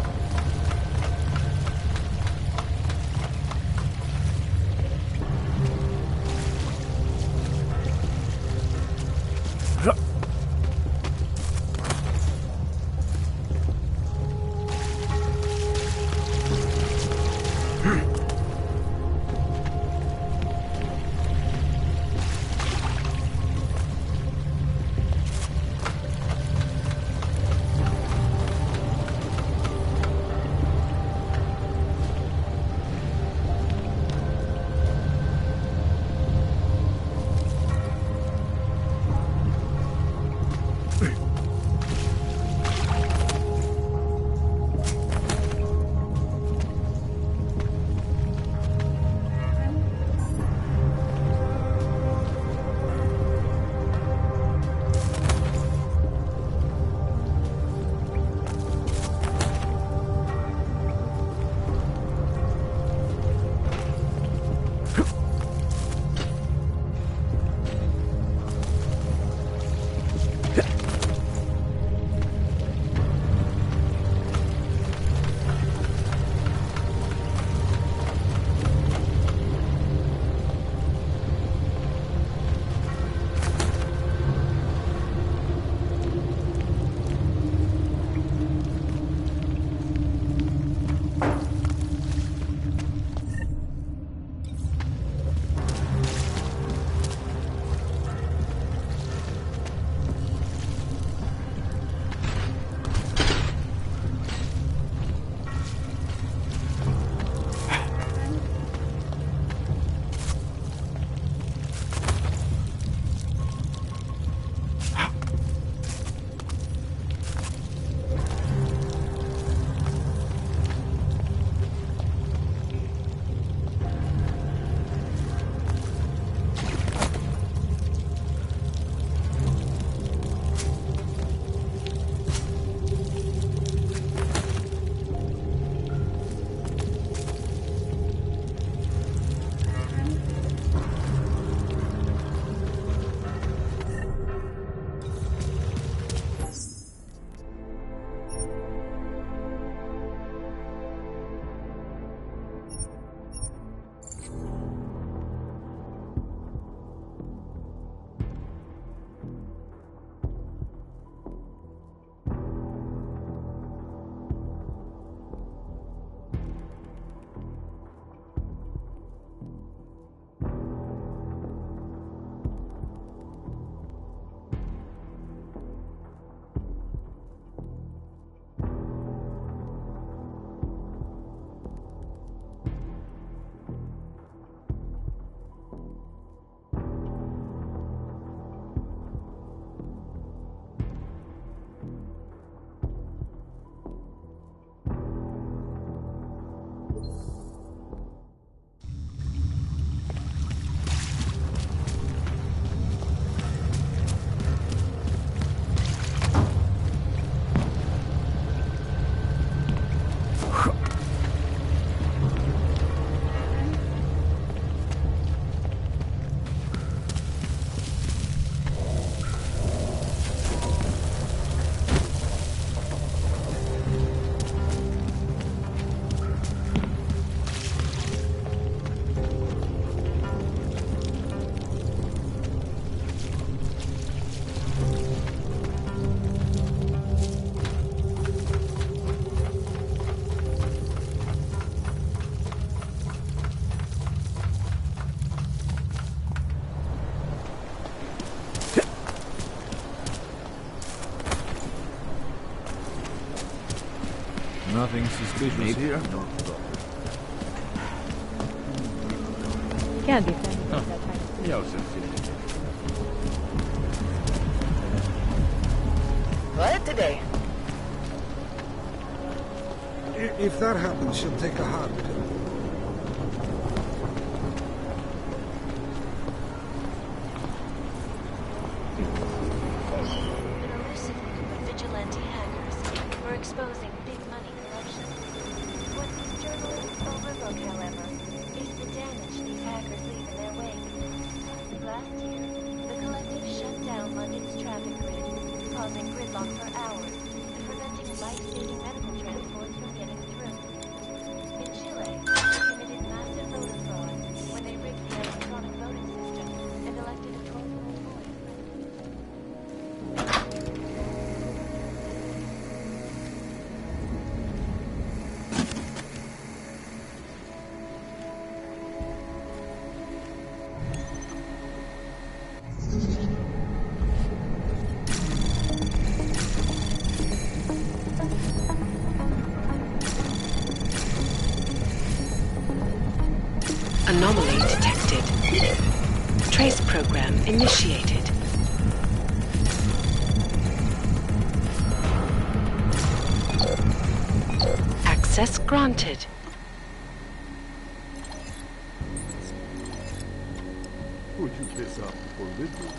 Nothing suspicious here? Can't be offended by that kind of thing. What today? If that happens, she'll take a heart pill. Been elusive group of vigilante hackers for exposing big money corruption. What these journalists overlook, however, is the damage these hackers leave in their wake. Last year, the collective shut down London's traffic grid, causing gridlock for hours and preventing life-saving medical transport from getting through. In Chile, they committed massive voter fraud when they rigged the electronic voting system and elected a 12-year-old boy as president. Anomaly detected. Trace program initiated. Access granted. Would you piss up for little?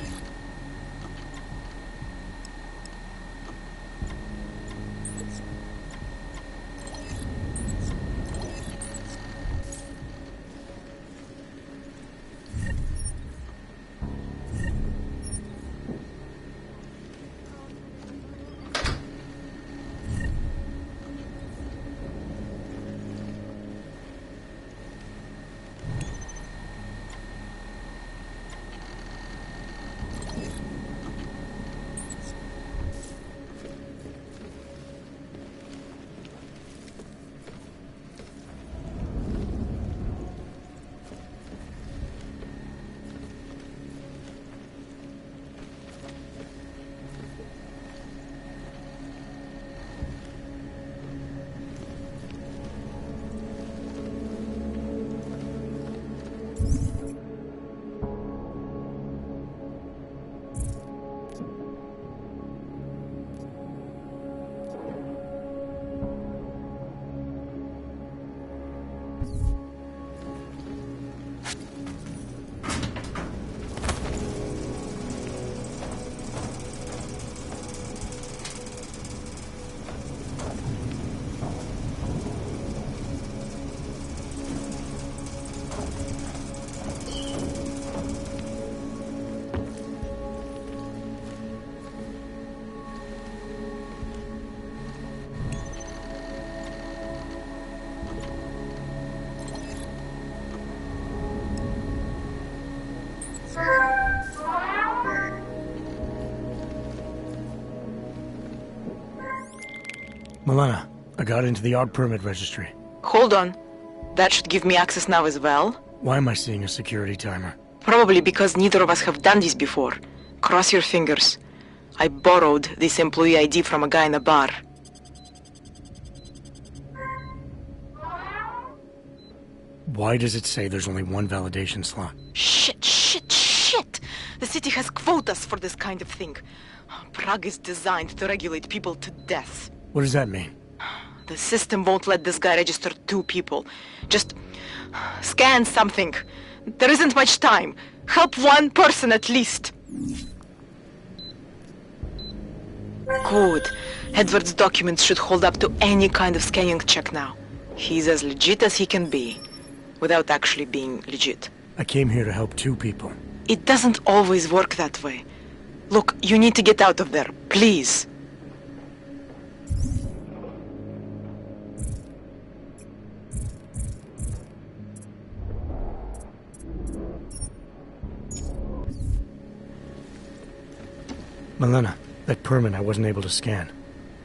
Milena, I got into the odd permit registry. Hold on. That should give me access now as well. Why am I seeing a security timer? Probably because neither of us have done this before. Cross your fingers. I borrowed this employee ID from a guy in a bar. Why does it say there's only one validation slot? Shit! The city has quotas for this kind of thing. Prague is designed to regulate people to death. What does that mean? The system won't let this guy register 2 people. Just scan something. There isn't much time. Help 1 person at least. Good. Edward's documents should hold up to any kind of scanning check now. He's as legit as he can be, without actually being legit. I came here to help 2 people. It doesn't always work that way. Look, you need to get out of there, please. Milena, that permit I wasn't able to scan.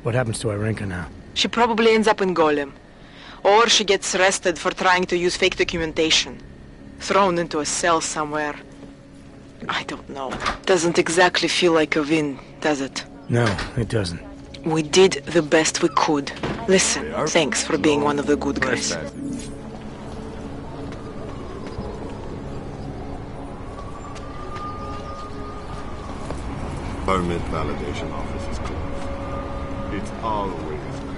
What happens to Irenka now? She probably ends up in Golem. Or she gets arrested for trying to use fake documentation. Thrown into a cell somewhere. I don't know. Doesn't exactly feel like a win, does it? No, it doesn't. We did the best we could. Listen, thanks for being one of the good guys. Permit validation office is closed. It's always closed.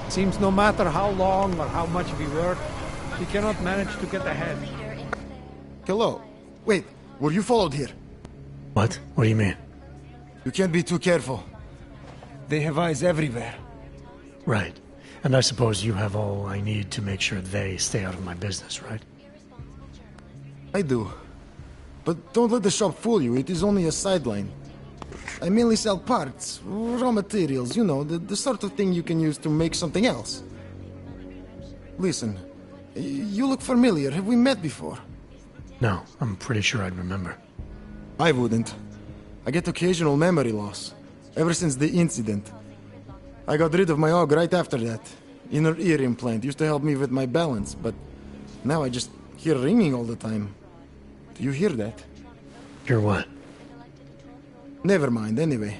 Seems no matter how long or how much we work, we cannot manage to get ahead. Hello. Wait, were you followed here? What? What do you mean? You can't be too careful. They have eyes everywhere. Right. And I suppose you have all I need to make sure they stay out of my business, right? I do. But don't let the shop fool you, it is only a sideline. I mainly sell parts, raw materials, you know, the sort of thing you can use to make something else. Listen, you look familiar. Have we met before? No, I'm pretty sure I'd remember. I wouldn't. I get occasional memory loss, ever since the incident. I got rid of my og right after that. Inner ear implant used to help me with my balance, but now I just hear ringing all the time. Do you hear that? Hear what? Never mind, anyway.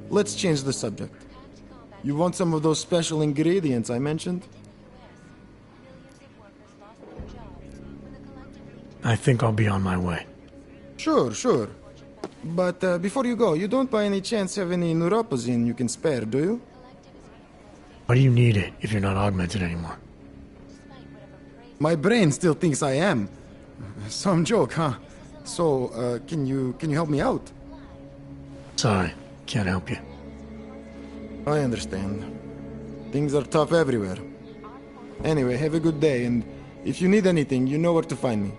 Let's change the subject. You want some of those special ingredients I mentioned? I think I'll be on my way. Sure. But before you go, you don't by any chance have any neuropozyne you can spare, do you? Why do you need it if you're not augmented anymore? My brain still thinks I am. Some joke, huh? So, can you help me out? Sorry, can't help you. I understand. Things are tough everywhere. Anyway, have a good day, and if you need anything, you know where to find me.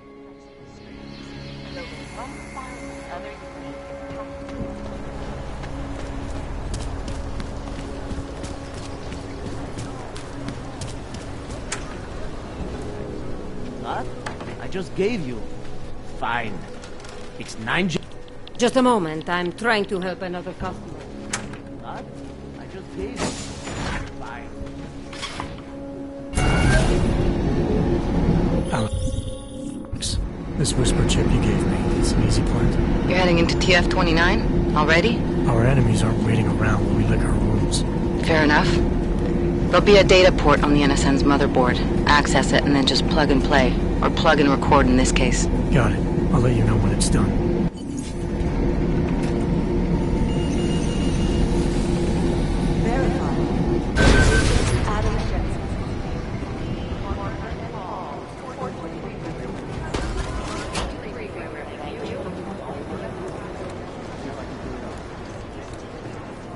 What? I just gave you. Fine. It's 9 Just a moment, I'm trying to help another customer. What? I just gave you. Fine. Alex, this whisper chip you gave me, it's an easy plant. You're heading into TF-29? Already? Our enemies aren't waiting around while we lick our wounds. Fair enough. There'll be a data port on the NSN's motherboard. Access it and then just plug and play. Or plug and record in this case. Got it. I'll let you know when it's done.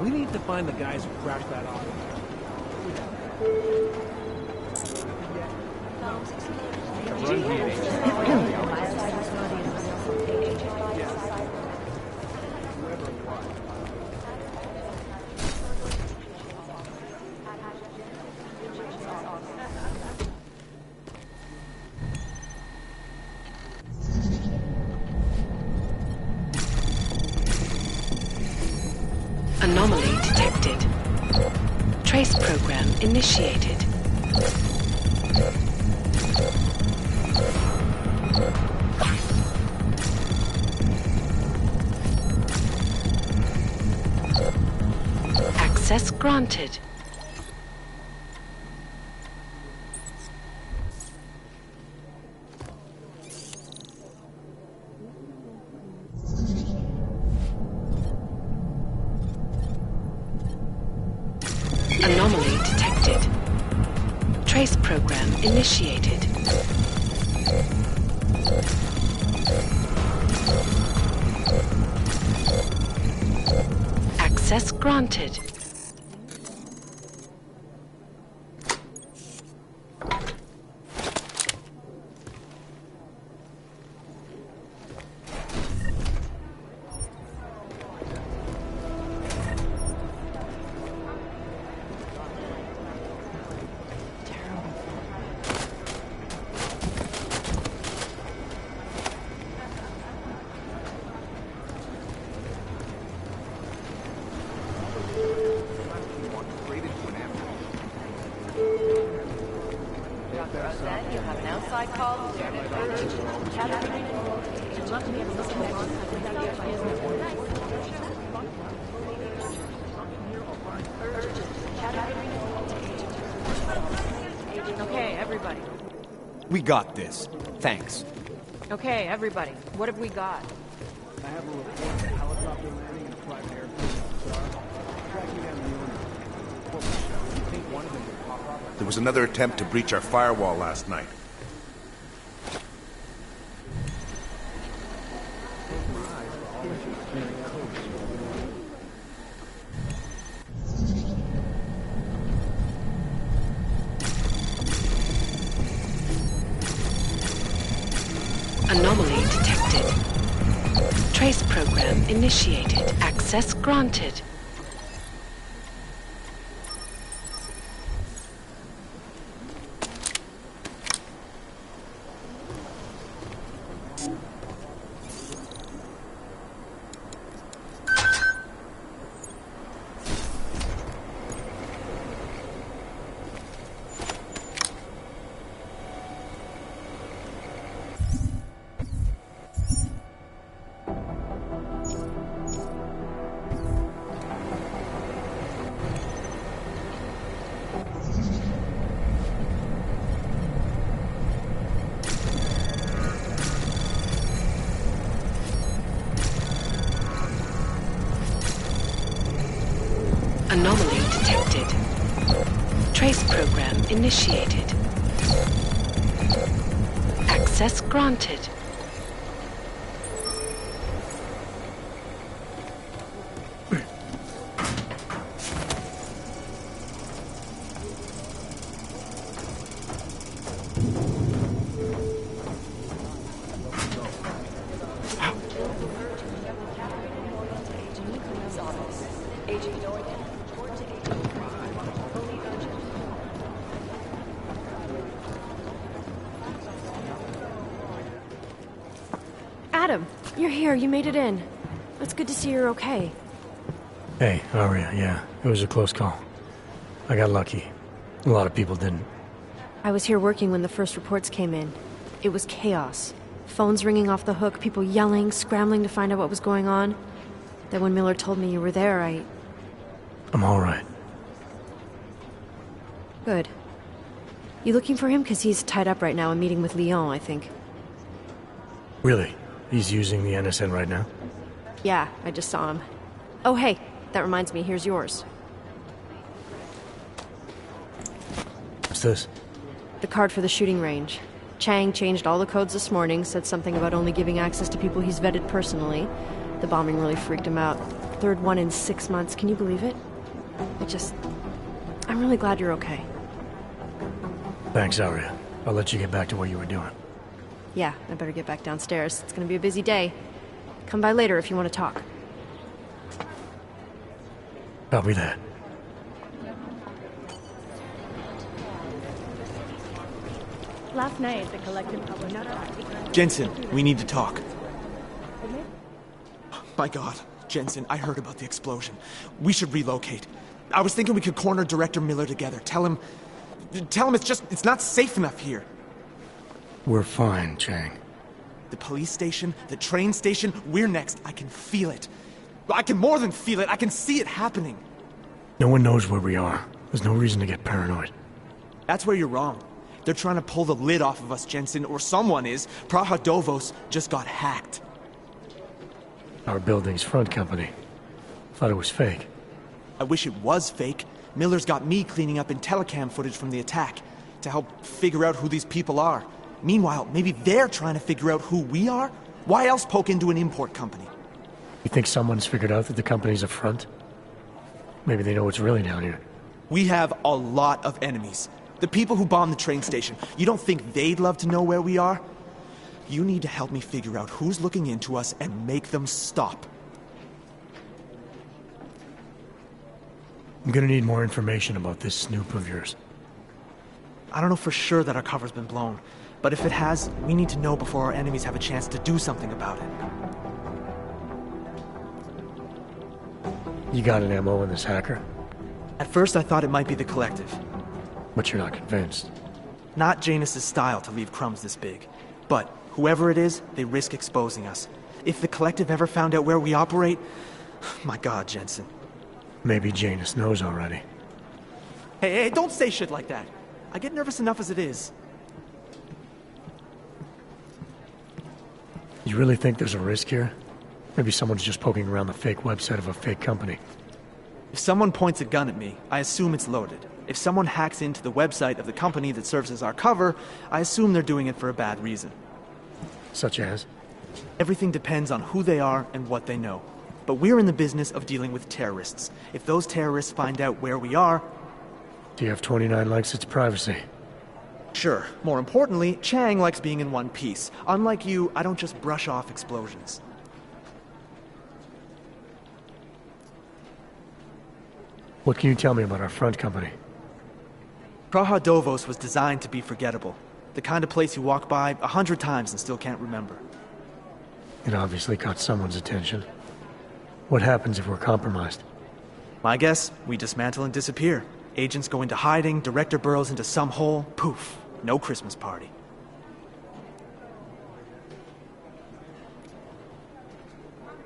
We need to find the guys who crashed that off. Anomaly detected. Trace program initiated. Access granted. Anomaly detected. Trace program initiated. Access granted. Rosette, you have an outside call. Okay, everybody. We got this. Thanks. Okay, everybody. What have we got? I have a report of a helicopter landing in a private airfield. Tracking down the owner. You think one of them would pop up? There was another attempt to breach our firewall last night. Anomaly detected. Trace program initiated. Access granted. Anomaly detected. Trace program initiated. Access granted. Adam, you're here. You made it in. It's good to see you're okay. Hey, Aria, yeah. It was a close call. I got lucky. A lot of people didn't. I was here working when the first reports came in. It was chaos. Phones ringing off the hook, people yelling, scrambling to find out what was going on. Then when Miller told me you were there, I'm all right. Good. You looking for him? Because he's tied up right now and meeting with Leon, I think. Really? He's using the NSN right now? Yeah, I just saw him. Oh, hey, that reminds me, here's yours. What's this? The card for the shooting range. Chang changed all the codes this morning, said something about only giving access to people he's vetted personally. The bombing really freaked him out. Third one in 6 months, can you believe it? I'm really glad you're okay. Thanks, Aria. I'll let you get back to what you were doing. Yeah, I better get back downstairs. It's gonna be a busy day. Come by later if you want to talk. Copy that. Last night, the collective... Jensen, we need to talk. My God, Jensen, I heard about the explosion. We should relocate. I was thinking we could corner Director Miller together. Tell him it's not safe enough here. We're fine, Chang. The police station, the train station, we're next. I can feel it. I can more than feel it. I can see it happening. No one knows where we are. There's no reason to get paranoid. That's where you're wrong. They're trying to pull the lid off of us, Jensen, or someone is. Praha Dovos just got hacked. Our building's front company. Thought it was fake. I wish it was fake. Miller's got me cleaning up IntelliCam footage from the attack to help figure out who these people are. Meanwhile, maybe they're trying to figure out who we are? Why else poke into an import company? You think someone's figured out that the company's a front? Maybe they know what's really down here. We have a lot of enemies. The people who bombed the train station. You don't think they'd love to know where we are? You need to help me figure out who's looking into us and make them stop. I'm gonna need more information about this snoop of yours. I don't know for sure that our cover's been blown, but if it has, we need to know before our enemies have a chance to do something about it. You got an MO in this hacker? At first I thought it might be the Collective. But you're not convinced? Not Janus's style to leave crumbs this big. But whoever it is, they risk exposing us. If the Collective ever found out where we operate... My God, Jensen. Maybe Janus knows already. Hey, don't say shit like that. I get nervous enough as it is. You really think there's a risk here? Maybe someone's just poking around the fake website of a fake company. If someone points a gun at me, I assume it's loaded. If someone hacks into the website of the company that serves as our cover, I assume they're doing it for a bad reason. Such as? Everything depends on who they are and what they know. But we're in the business of dealing with terrorists. If those terrorists find out where we are... TF-29 likes its privacy. Sure. More importantly, Chang likes being in one piece. Unlike you, I don't just brush off explosions. What can you tell me about our front company? Praha Dovos was designed to be forgettable. The kind of place you walk by 100 times and still can't remember. It obviously caught someone's attention. What happens if we're compromised? My guess, we dismantle and disappear. Agents go into hiding, director burrows into some hole, poof, no Christmas party.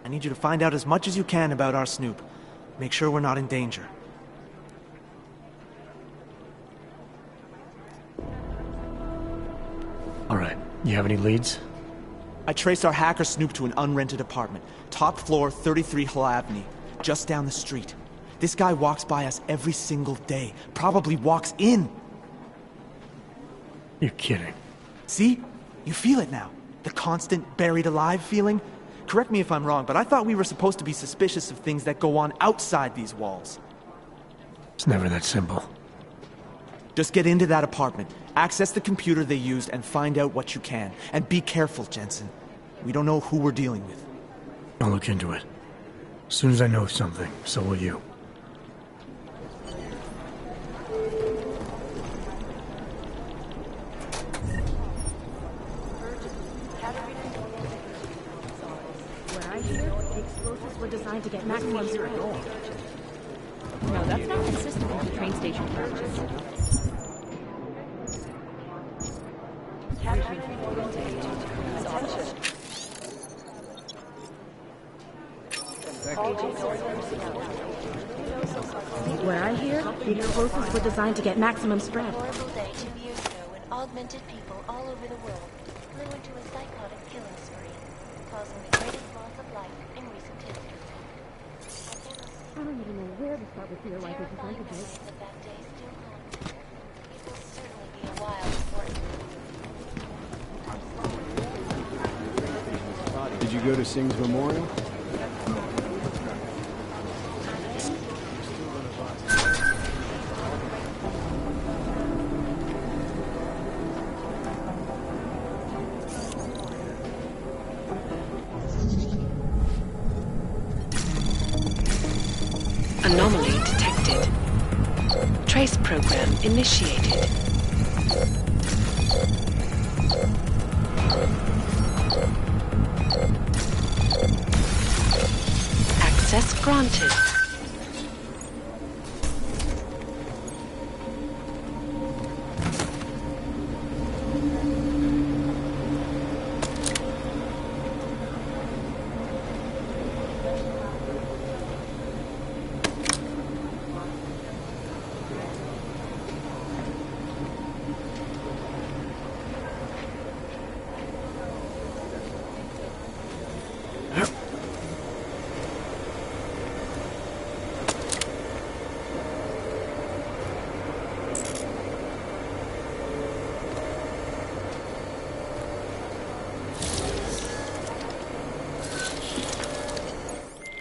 I need you to find out as much as you can about our Snoop. Make sure we're not in danger. All right, you have any leads? I traced our hacker Snoop to an unrented apartment. Top floor, 33 Hlavny, just down the street. This guy walks by us every single day. Probably walks in. You're kidding. See? You feel it now. The constant buried alive feeling. Correct me if I'm wrong, but I thought we were supposed to be suspicious of things that go on outside these walls. It's never that simple. Just get into that apartment, access the computer they used, and find out what you can. And be careful, Jensen. We don't know who we're dealing with. I'll look into it. As soon as I know something, so will you. What I hear, the explosives were designed to get maximum spread. No, that's not consistent with the train station purchase. What I hear, the explosives were designed to get maximum spread. Horrible day 2 years ago when augmented people all over the world flew into a psychotic killing spree, causing the greatest loss of life in recent history. I don't even know where to start with your life as Terrifying a memories of that day still haunt. It will certainly be a while before it. Did you go to Singh's memorial? Anomaly detected. Trace program initiated. Access granted.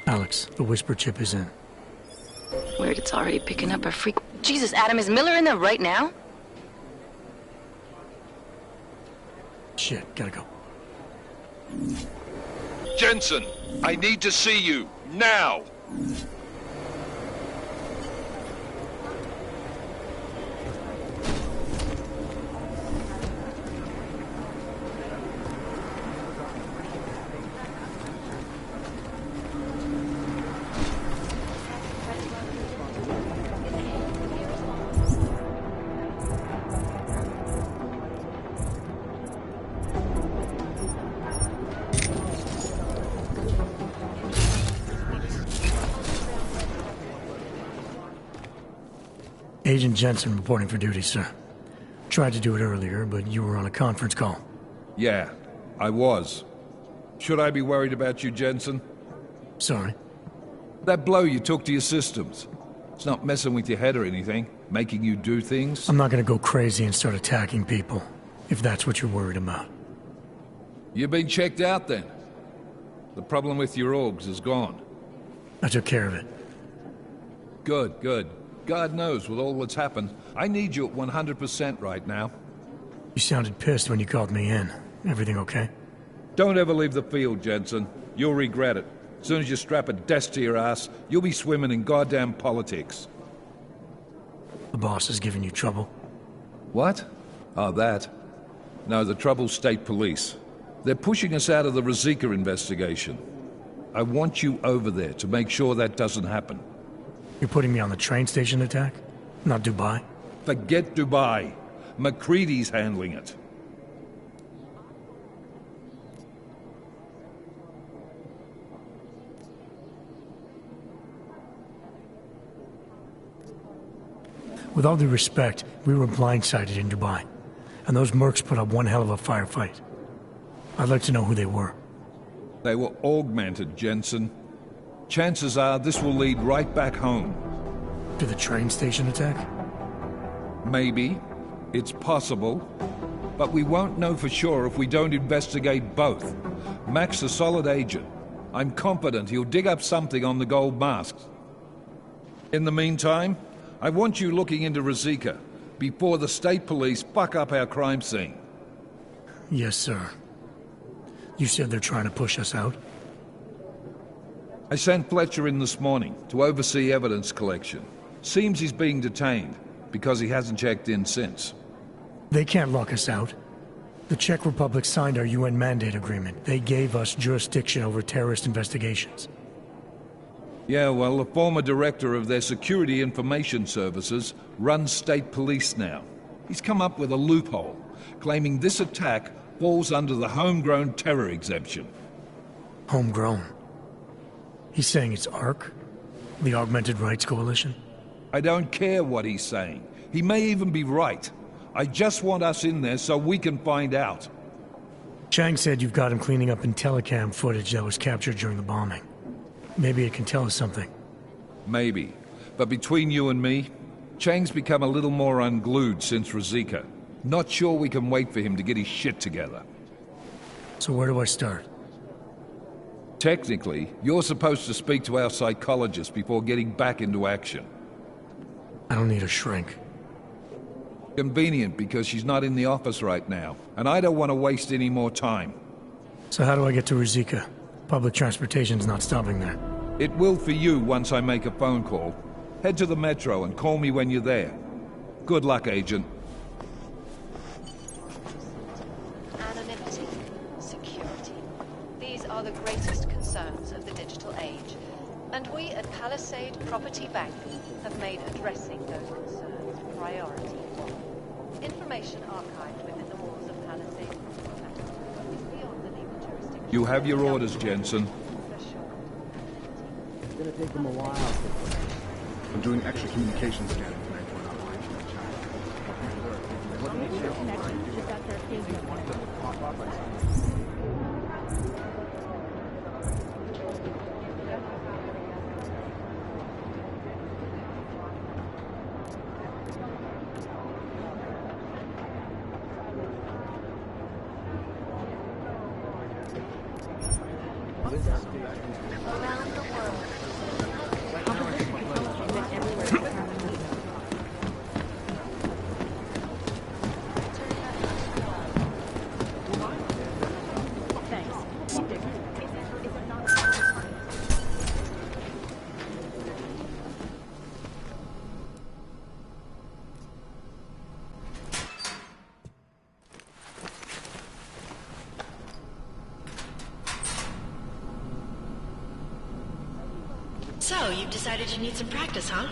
Alex, the whisper chip is in. Weird, it's already picking up a freak. Jesus, Adam, is Miller in there right now? Shit, gotta go. Jensen, I need to see you, now! Agent Jensen reporting for duty, sir. Tried to do it earlier, but you were on a conference call. Yeah, I was. Should I be worried about you, Jensen? Sorry? That blow you took to your systems. It's not messing with your head or anything, making you do things? I'm not gonna go crazy and start attacking people, if that's what you're worried about. You've been checked out then. The problem with your orgs is gone. I took care of it. Good, good. God knows with all that's happened, I need you at 100% right now. You sounded pissed when you called me in. Everything okay? Don't ever leave the field, Jensen. You'll regret it. As soon as you strap a desk to your ass, you'll be swimming in goddamn politics. The boss is giving you trouble? What? Oh, that. No, the trouble's state police. They're pushing us out of the Ruzicka investigation. I want you over there to make sure that doesn't happen. You're putting me on the train station attack? Not Dubai? Forget Dubai. McCready's handling it. With all due respect, we were blindsided in Dubai, and those mercs put up one hell of a firefight. I'd like to know who they were. They were augmented, Jensen. Chances are this will lead right back home. To the train station attack? Maybe. It's possible. But we won't know for sure if we don't investigate both. Mac's a solid agent. I'm confident he'll dig up something on the gold masks. In the meantime, I want you looking into Ruzicka before the state police fuck up our crime scene. Yes, sir. You said they're trying to push us out? I sent Fletcher in this morning to oversee evidence collection. Seems he's being detained because he hasn't checked in since. They can't lock us out. The Czech Republic signed our UN mandate agreement. They gave us jurisdiction over terrorist investigations. Yeah, well, the former director of their security information services runs state police now. He's come up with a loophole, claiming this attack falls under the homegrown terror exemption. Homegrown? He's saying it's ARC? The Augmented Rights Coalition? I don't care what he's saying. He may even be right. I just want us in there so we can find out. Chang said you've got him cleaning up Intellicam footage that was captured during the bombing. Maybe it can tell us something. Maybe. But between you and me, Chang's become a little more unglued since Ruzicka. Not sure we can wait for him to get his shit together. So where do I start? Technically, you're supposed to speak to our psychologist before getting back into action. I don't need a shrink. Convenient because she's not in the office right now, and I don't want to waste any more time. So how do I get to Ruzicka? Public transportation's not stopping there. It will for you once I make a phone call. Head to the metro and call me when you're there. Good luck, Agent. Anonymity, security. These are the greatest concerns of the digital age. And we at Palisade Property Bank have made addressing those concerns priority one. Information archived within the walls of Palisade Property Bank is beyond the legal jurisdiction. You have your orders, Jensen. It's gonna take them a while. I'm doing extra communication scanning tonight for an online Around the world. So, you've decided you need some practice, huh?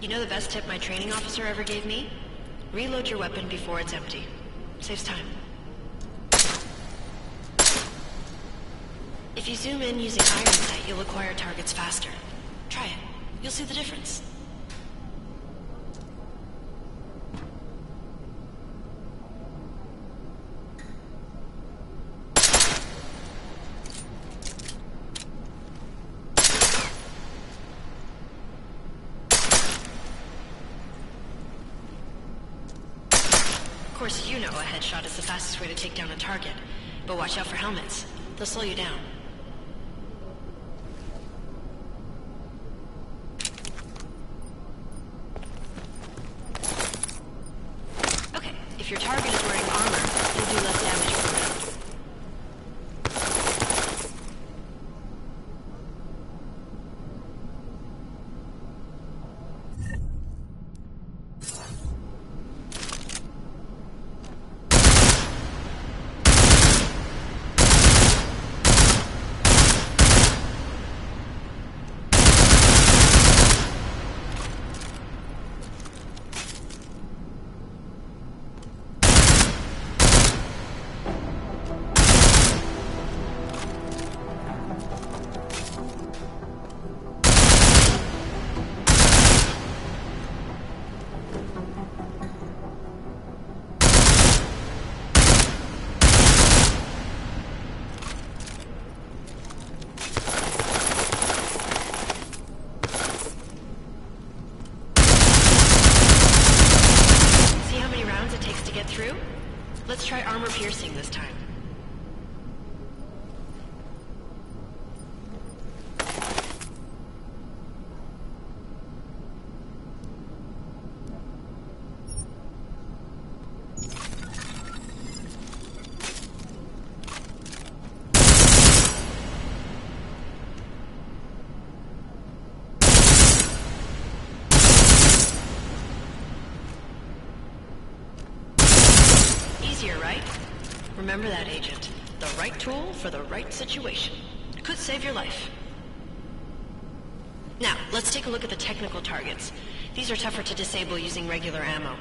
You know the best tip my training officer ever gave me? Reload your weapon before it's empty. Saves time. If you zoom in using iron sight, you'll acquire targets faster. Try it. You'll see the difference. Of course, you know a headshot is the fastest way to take down a target, but watch out for helmets. They'll slow you down. Okay, if your target is wearing armor, you'll do less damage per round. Let's try armor piercing this time. Easier, right? Remember that, Agent. The right tool for the right situation. Could save your life. Now, let's take a look at the technical targets. These are tougher to disable using regular ammo.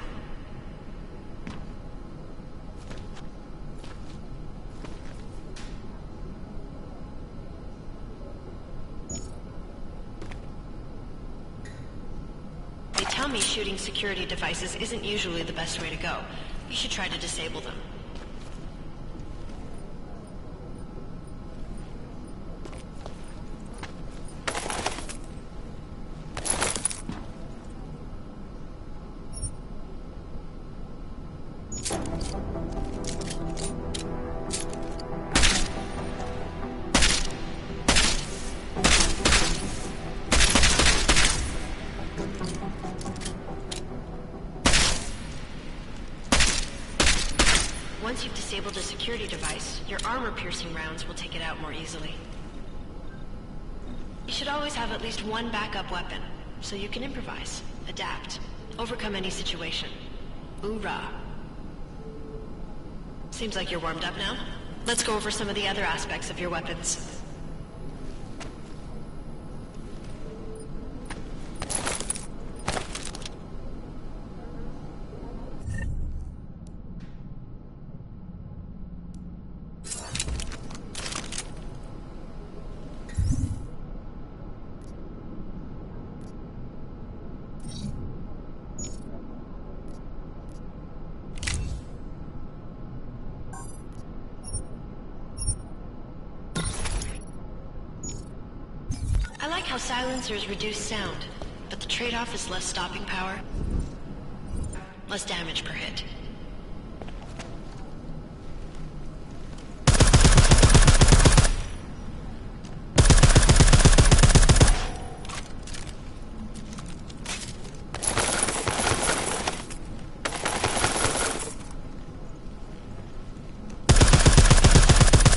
They tell me shooting security devices isn't usually the best way to go. You should try to disable them. Once you've disabled a security device, your armor-piercing rounds will take it out more easily. You should always have at least one backup weapon, so you can improvise, adapt, overcome any situation. Hoorah! Seems like you're warmed up now. Let's go over some of the other aspects of your weapons. I like how silencers reduce sound, but the trade-off is less stopping power, less damage per hit.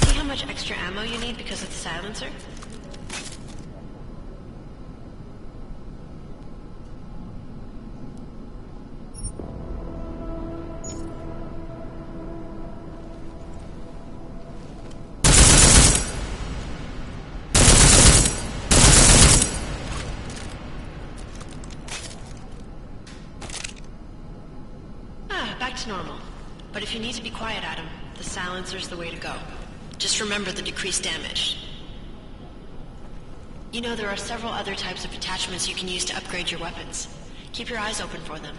See how much extra ammo you need because of the silencer? back to normal. But if you need to be quiet, Adam, the silencer's the way to go. Just remember the decreased damage. You know, there are several other types of attachments you can use to upgrade your weapons. Keep your eyes open for them.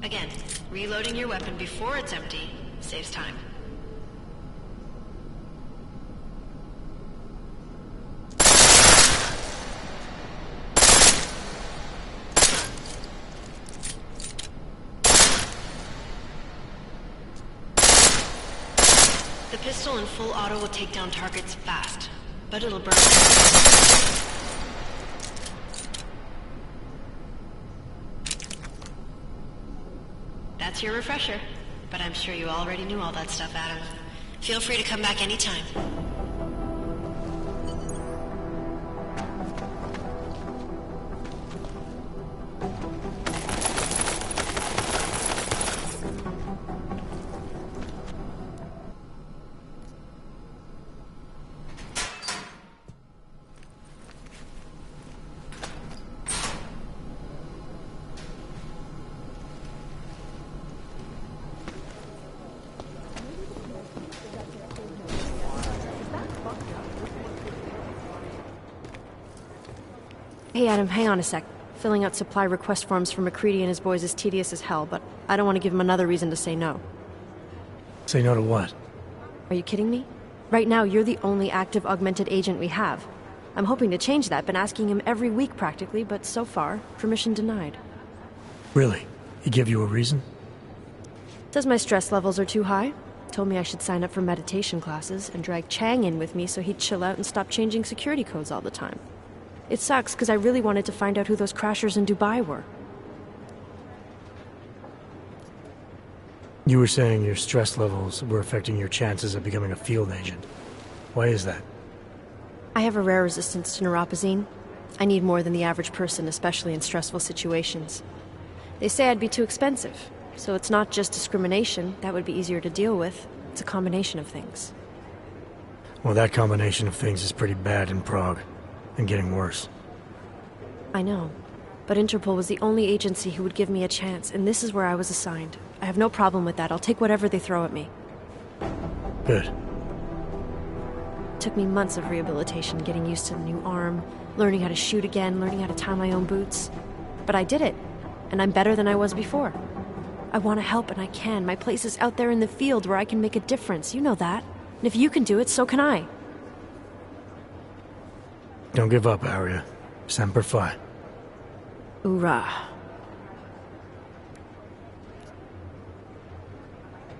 Again, reloading your weapon before it's empty saves time. The pistol in full auto will take down targets fast, but it'll burn. That's your refresher, but I'm sure you already knew all that stuff, Adam. Feel free to come back anytime. Hey Adam, hang on a sec. Filling out supply request forms for McCready and his boys is tedious as hell, but I don't want to give him another reason to say no. Say no to what? Are you kidding me? Right now, you're the only active augmented agent we have. I'm hoping to change that, been asking him every week practically, but so far, permission denied. Really? He gave you a reason? Says my stress levels are too high. Told me I should sign up for meditation classes and drag Chang in with me so he'd chill out and stop changing security codes all the time. It sucks, because I really wanted to find out who those crashers in Dubai were. You were saying your stress levels were affecting your chances of becoming a field agent. Why is that? I have a rare resistance to neuropazine. I need more than the average person, especially in stressful situations. They say I'd be too expensive, so it's not just discrimination. That would be easier to deal with. It's a combination of things. Well, that combination of things is pretty bad in Prague. And getting worse. I know. But Interpol was the only agency who would give me a chance, and this is where I was assigned. I have no problem with that. I'll take whatever they throw at me. Good. took me months of rehabilitation, getting used to the new arm, learning how to shoot again, learning how to tie my own boots. But I did it, and I'm better than I was before. I want to help, and I can. My place is out there in the field where I can make a difference. You know that. And if you can do it, so can I. Don't give up, Arya. Semper Fi. Hoorah.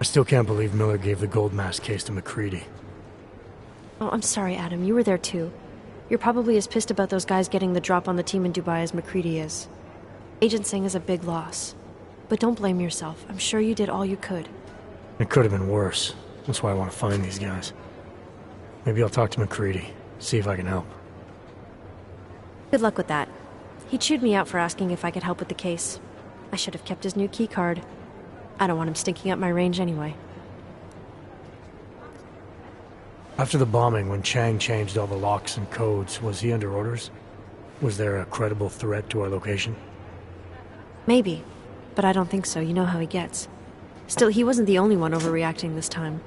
I still can't believe Miller gave the gold mask case to McCready. Oh, I'm sorry, Adam. You were there too. You're probably as pissed about those guys getting the drop on the team in Dubai as McCready is. Agent Singh is a big loss. But don't blame yourself. I'm sure you did all you could. It could have been worse. That's why I want to find these guys. Maybe I'll talk to McCready, see if I can help. Good luck with that. He chewed me out for asking if I could help with the case. I should have kept his new keycard. I don't want him stinking up my range anyway. After the bombing, when Chang changed all the locks and codes, was he under orders? Was there a credible threat to our location? Maybe, but I don't think so. You know how he gets. Still, he wasn't the only one overreacting this time.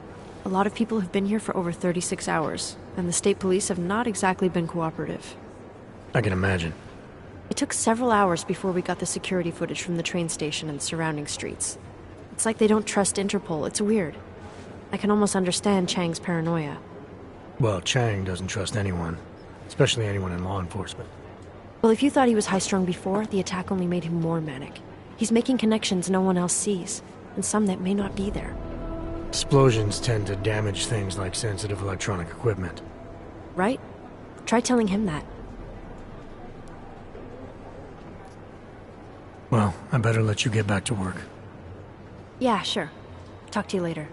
A lot of people have been here for over 36 hours, and the state police have not exactly been cooperative. I can imagine. It took several hours before we got the security footage from the train station and surrounding streets. It's like they don't trust Interpol. It's weird. I can almost understand Chang's paranoia. Well, Chang doesn't trust anyone, especially anyone in law enforcement. Well, if you thought he was high-strung before, the attack only made him more manic. He's making connections no one else sees, and some that may not be there. Explosions tend to damage things like sensitive electronic equipment. Right? Try telling him that. Well, I better let you get back to work. Yeah, sure. Talk to you later.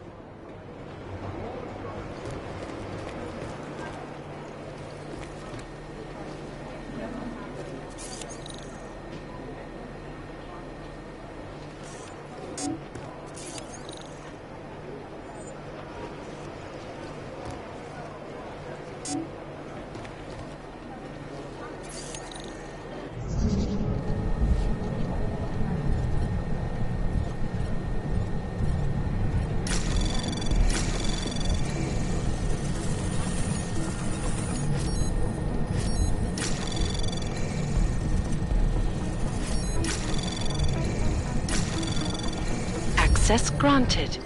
Access granted.